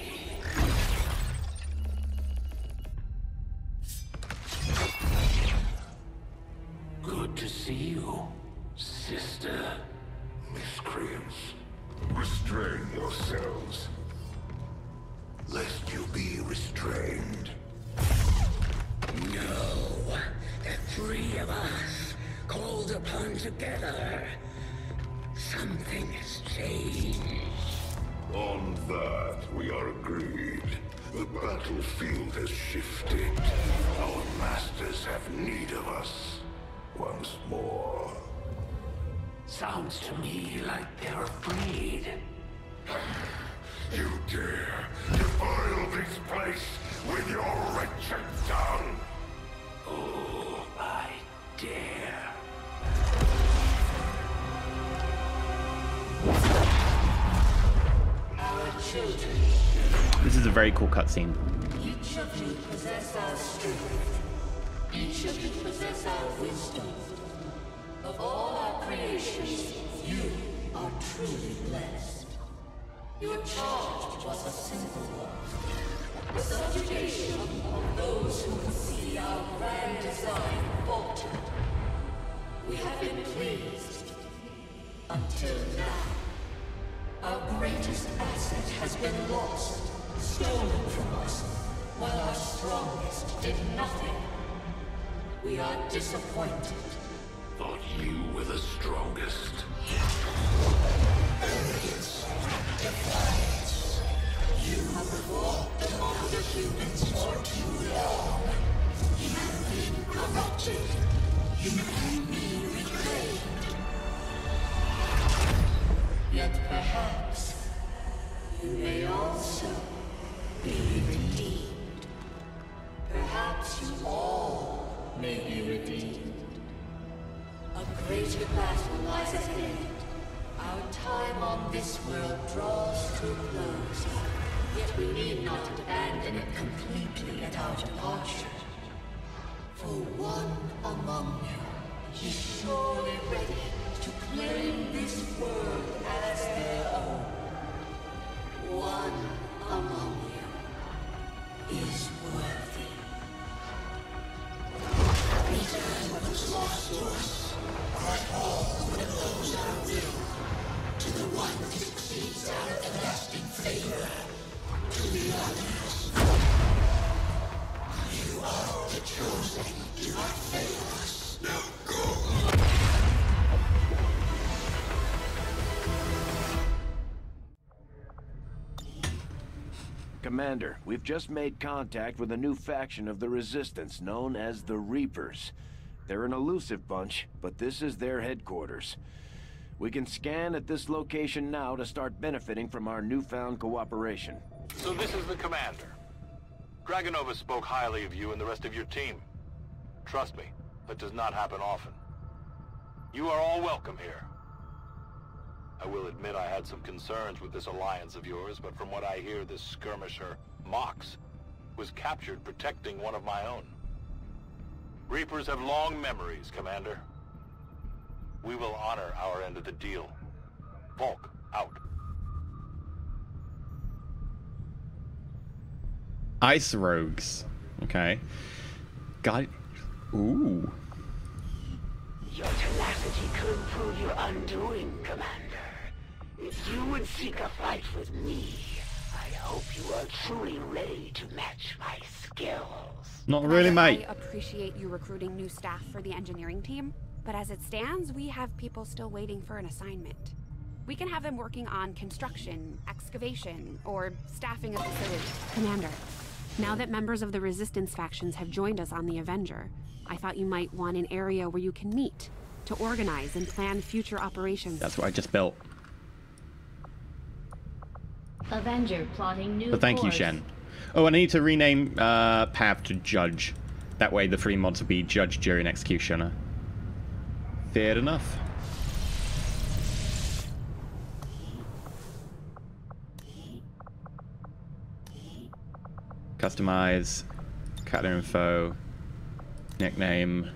Good to see you, sister. Miscreants, restrain yourselves, lest you be restrained. No, the three of us, called upon together. Something has changed. On that, we are agreed. The battlefield has shifted. Our masters have need of us once more. Sounds to me like they're afraid. You dare defile this place with your wretched tongue? Oh, I dare. Our children. This is a very cool cutscene. Each of you possess our strength. Each of you possess our wisdom. Of all our creations, you are truly blessed. Your charge was a simple one. The subjugation of those who would see our grand design falter. We have been pleased. Until now. Our greatest asset has been lost, stolen from us, while our strongest did nothing. We are disappointed. Thought you were the strongest. Arrogance, defiance. You have fought among the humans for too long. You have been corrupted. You can be reclaimed. Yet perhaps you may also be redeemed. Perhaps you all may be redeemed. A greater battle lies ahead. Our time on this world draws to a close. Yet we need not abandon it completely at our departure. For one among you is surely ready to claim this world as their own. One among you is worthy. Return what was lost to us. All that owes our will to the one that succeeds our everlasting favor, to the others. You are the chosen. Do not fail us. Now go. Commander, we've just made contact with a new faction of the Resistance known as the Reapers. They're an elusive bunch, but this is their headquarters. We can scan at this location now to start benefiting from our newfound cooperation. So this is the commander. Dragonova spoke highly of you and the rest of your team. Trust me, that does not happen often. You are all welcome here. I will admit I had some concerns with this alliance of yours, but from what I hear, this skirmisher, Mox, was captured protecting one of my own. Reapers have long memories, Commander. We will honor our end of the deal. Volk, out. Ice rogues. Okay. Got it. Ooh. Your tenacity could prove your undoing, Commander. If you would seek a fight with me, I hope you are truly ready to match my skills. Not really, mate. I appreciate you recruiting new staff for the engineering team, but as it stands, we have people still waiting for an assignment. We can have them working on construction, excavation, or staffing a facility. Commander, now that members of the Resistance factions have joined us on the Avenger, I thought you might want an area where you can meet, to organize and plan future operations. That's what I just built. Avenger plotting new But thank you, course. Shen. Oh, and I need to rename Pav to Judge. That way the free mods will be Judge during Executioner. Fair enough. Customize. Character info. Nickname.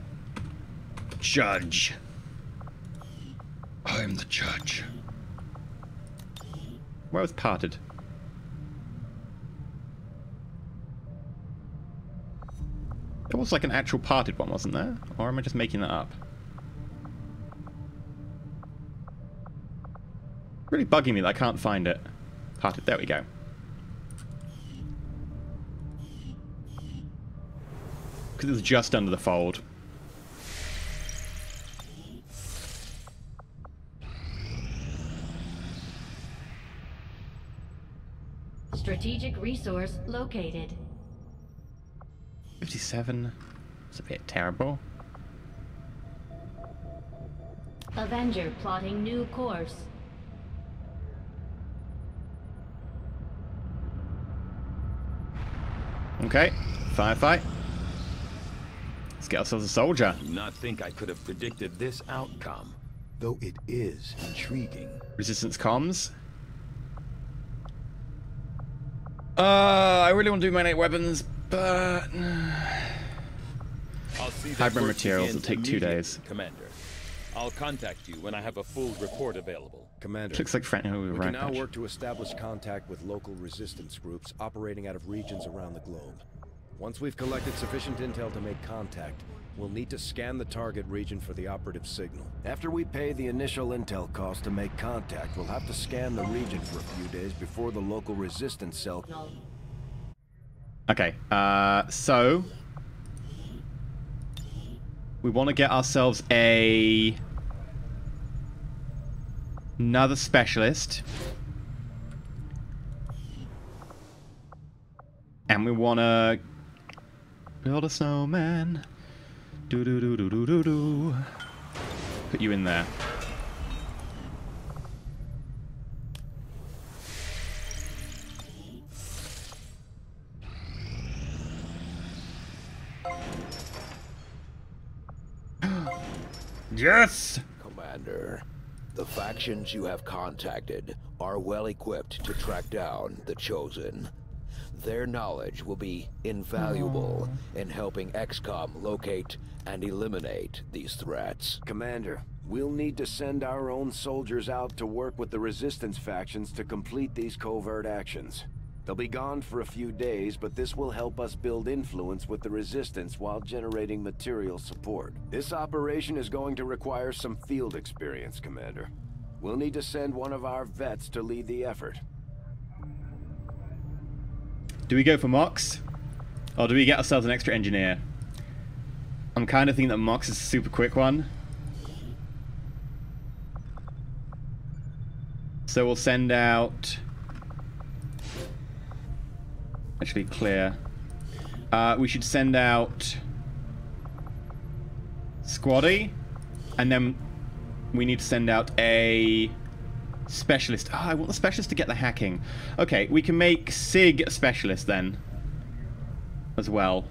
Judge. I'm the judge. Where was parted? There was like an actual parted one, wasn't there? Or am I just making that up? Really bugging me that I can't find it. Parted, there we go. Because it was just under the fold. Strategic resource located. 57. It's a bit terrible. Avenger plotting new course. Okay, firefight. Let's get ourselves a soldier. I do not think I could have predicted this outcome, though it is intriguing. Resistance comms. I really want to do my innate weapons, but I'll see that hybrid work materials will begins take 2 days. Commander, I'll contact you when I have a full report available. Commander, looks like Frank we can now work to establish contact with local resistance groups operating out of regions around the globe. Once we've collected sufficient intel to make contact, we'll need to scan the target region for the operative signal. After we pay the initial intel cost to make contact, we'll have to scan the region for a few days before the local resistance cell... Okay, so... we want to get ourselves another specialist. And we want to build a snowman. Do-do-do-do-do-do-do. Put you in there. Yes! Commander, the factions you have contacted are well equipped to track down the Chosen. Their knowledge will be invaluable in helping XCOM locate and eliminate these threats. Commander, we'll need to send our own soldiers out to work with the resistance factions to complete these covert actions. They'll be gone for a few days, but this will help us build influence with the resistance while generating material support. This operation is going to require some field experience, Commander. We'll need to send one of our vets to lead the effort. Do we go for Mox? Or do we get ourselves an extra engineer? I'm kind of thinking that Mox is a super quick one. So we'll send out... actually clear. We should send out Squaddy, and then we need to send out a specialist. Oh, I want the specialist to get the hacking. Okay, we can make Sig a specialist then, as well.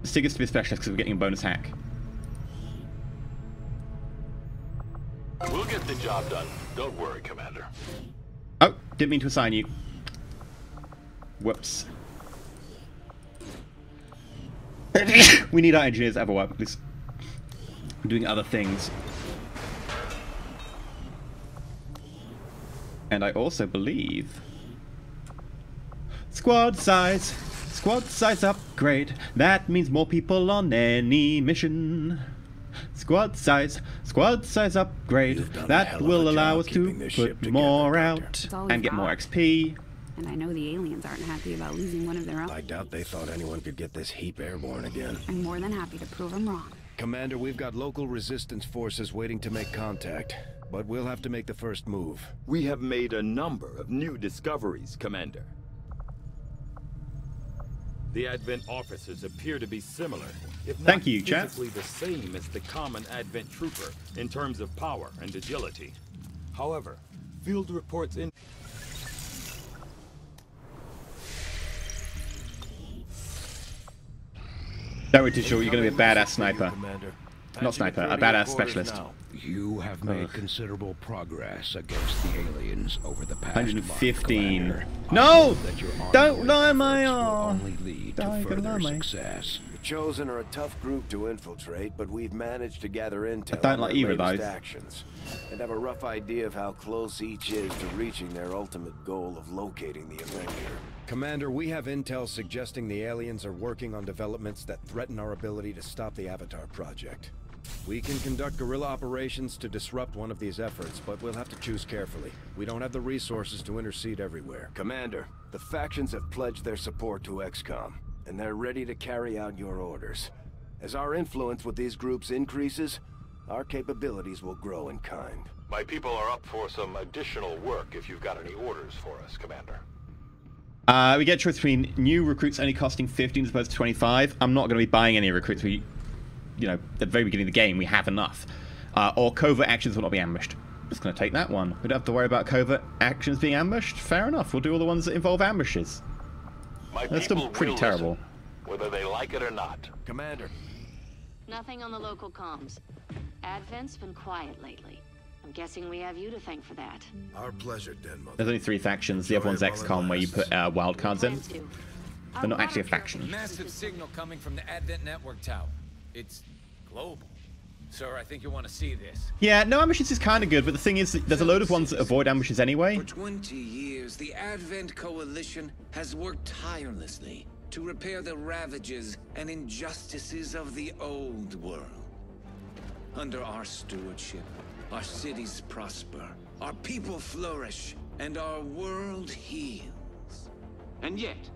Sig is to be a specialist because we're getting a bonus hack. We'll get the job done. Don't worry, Commander. Oh, didn't mean to assign you. Whoops. We need our engineers to have a work, please. I'm doing other things. And I also believe... Squad size upgrade. That means more people on any mission. Squad size upgrade. That will allow us to put more out and get more XP. And I know the aliens aren't happy about losing one of their own. I doubt they thought anyone could get this heap airborne again. I'm more than happy to prove them wrong. Commander, we've got local resistance forces waiting to make contact, but we'll have to make the first move. We have made a number of new discoveries, Commander. The Advent officers appear to be similar, if not physically the same as the common Advent trooper in terms of power and agility. However, field reports in... Don't worry, Tischel, you're going to be a badass sniper. Not sniper, a badass specialist. You have made considerable progress against the aliens over the past 115. Month, No! that your Don't lie ongoing my efforts arm! will only lead to further success. Chosen are a tough group to infiltrate, but we've managed to gather intel I don't like either of those actions and have a rough idea of how close each is to reaching their ultimate goal of locating the Avenger. Commander, we have intel suggesting the aliens are working on developments that threaten our ability to stop the Avatar project. We can conduct guerrilla operations to disrupt one of these efforts, but we'll have to choose carefully. We don't have the resources to intercede everywhere. Commander, the factions have pledged their support to XCOM, and they're ready to carry out your orders. As our influence with these groups increases, our capabilities will grow in kind. My people are up for some additional work if you've got any orders for us, Commander. We get a choice between new recruits only costing 15 as opposed to 25. I'm not going to be buying any recruits. You know, at the very beginning of the game, we have enough. Or covert actions will not be ambushed. Just going to take that one. We don't have to worry about covert actions being ambushed. Fair enough. We'll do all the ones that involve ambushes. That's still pretty terrible. Whether they like it or not. Commander. Nothing on the local comms. Advent's been quiet lately. I'm guessing we have you to thank for that. Our pleasure, Den Mother. There's only 3 factions. The other one's XCOM, where you put wildcards in. They're not actually a faction. Massive signal coming from the Advent network tower. It's global. Sir, I think you want to see this. Yeah, no ambushes is kind of good, but the thing is, there's a load of ones that avoid ambushes anyway. For 20 years, the Advent Coalition has worked tirelessly to repair the ravages and injustices of the old world. Under our stewardship, our cities prosper, our people flourish, and our world heals. And yet,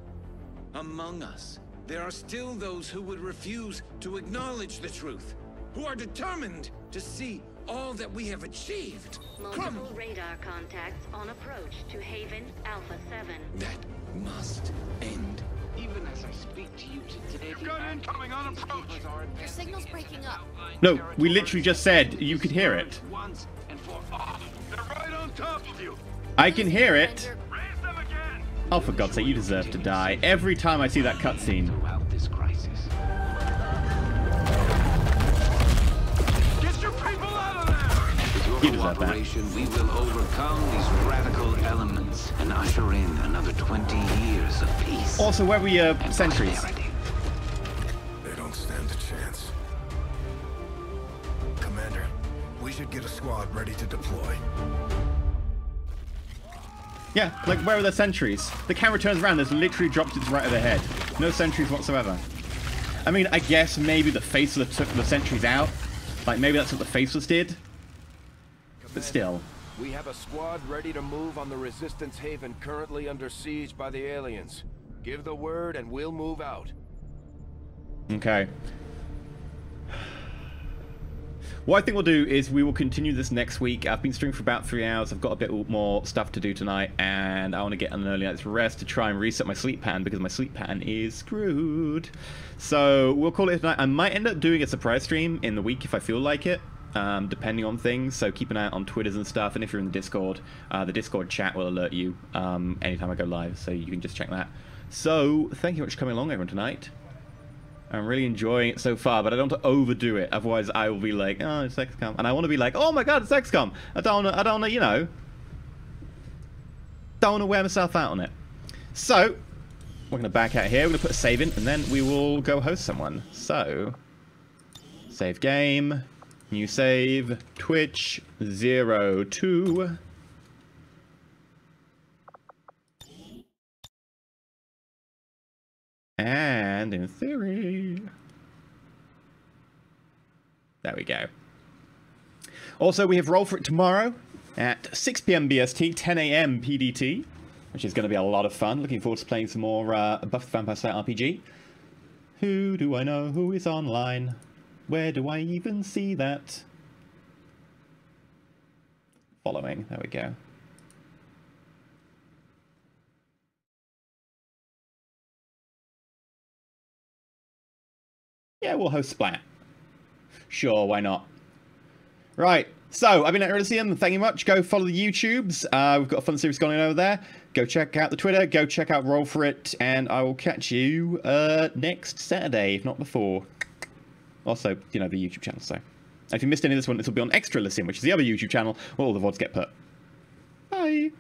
among us, there are still those who would refuse to acknowledge the truth, who are determined to see all that we have achieved. Multiple radar contacts on approach to Haven Alpha 7. That must end. Even as I speak to you today, you've got incoming on approach. Your signal's breaking up. No, we literally just said you could hear it. Once and for all. They're right on top of you. I can hear it. Raise them again. Oh, for God's sake, you deserve to die. Every time I see that cutscene. Throughout this crisis. Get your people out of there. With your cooperation, we will overcome these radical elements and usher in another 20 years of peace. Also, where were your sentries? They don't stand a chance. Commander, we should get a squad ready to deploy. Yeah, like, where are the sentries? The camera turns around, there's literally dropped its right overhead. No sentries whatsoever. I mean, I guess maybe the Faceless took the sentries out. Like, maybe that's what the Faceless did. But still. We have a squad ready to move on the Resistance Haven currently under siege by the aliens. Give the word and we'll move out. Okay. What I think we'll do is we will continue this next week. I've been streaming for about 3 hours. I've got a bit more stuff to do tonight, and I want to get an early night's rest to try and reset my sleep pattern, because my sleep pattern is screwed. So we'll call it tonight. I might end up doing a surprise stream in the week if I feel like it, depending on things. So keep an eye out on Twitters and stuff, and if you're in the Discord chat will alert you anytime I go live, so you can just check that. So thank you much for coming along, everyone, tonight. I'm really enjoying it so far, but I don't want to overdo it. Otherwise, I will be like, oh, it's XCOM. And I want to be like, oh my god, it's XCOM. I don't want to, you know, don't want to wear myself out on it. So, we're going to back out here. We're going to put a save in, and then we will go host someone. So, save game, new save, Twitch, 02. And in theory, there we go. Also, we have Roll For It tomorrow at 6 PM BST, 10 AM PDT, which is going to be a lot of fun. Looking forward to playing some more Buffy the Vampire Slayer RPG. Who do I know who is online? Where do I even see that? Following, there we go. Yeah, we'll host Splat. Sure, why not? Right, so I've been at Elysium. Thank you much. Go follow the YouTubes. We've got a fun series going on over there. Go check out the Twitter. Go check out Roll For It. And I will catch you next Saturday, if not before. Also, you know, the YouTube channel. So if you missed any of this one, this will be on Extra Elysium, which is the other YouTube channel where all the VODs get put. Bye.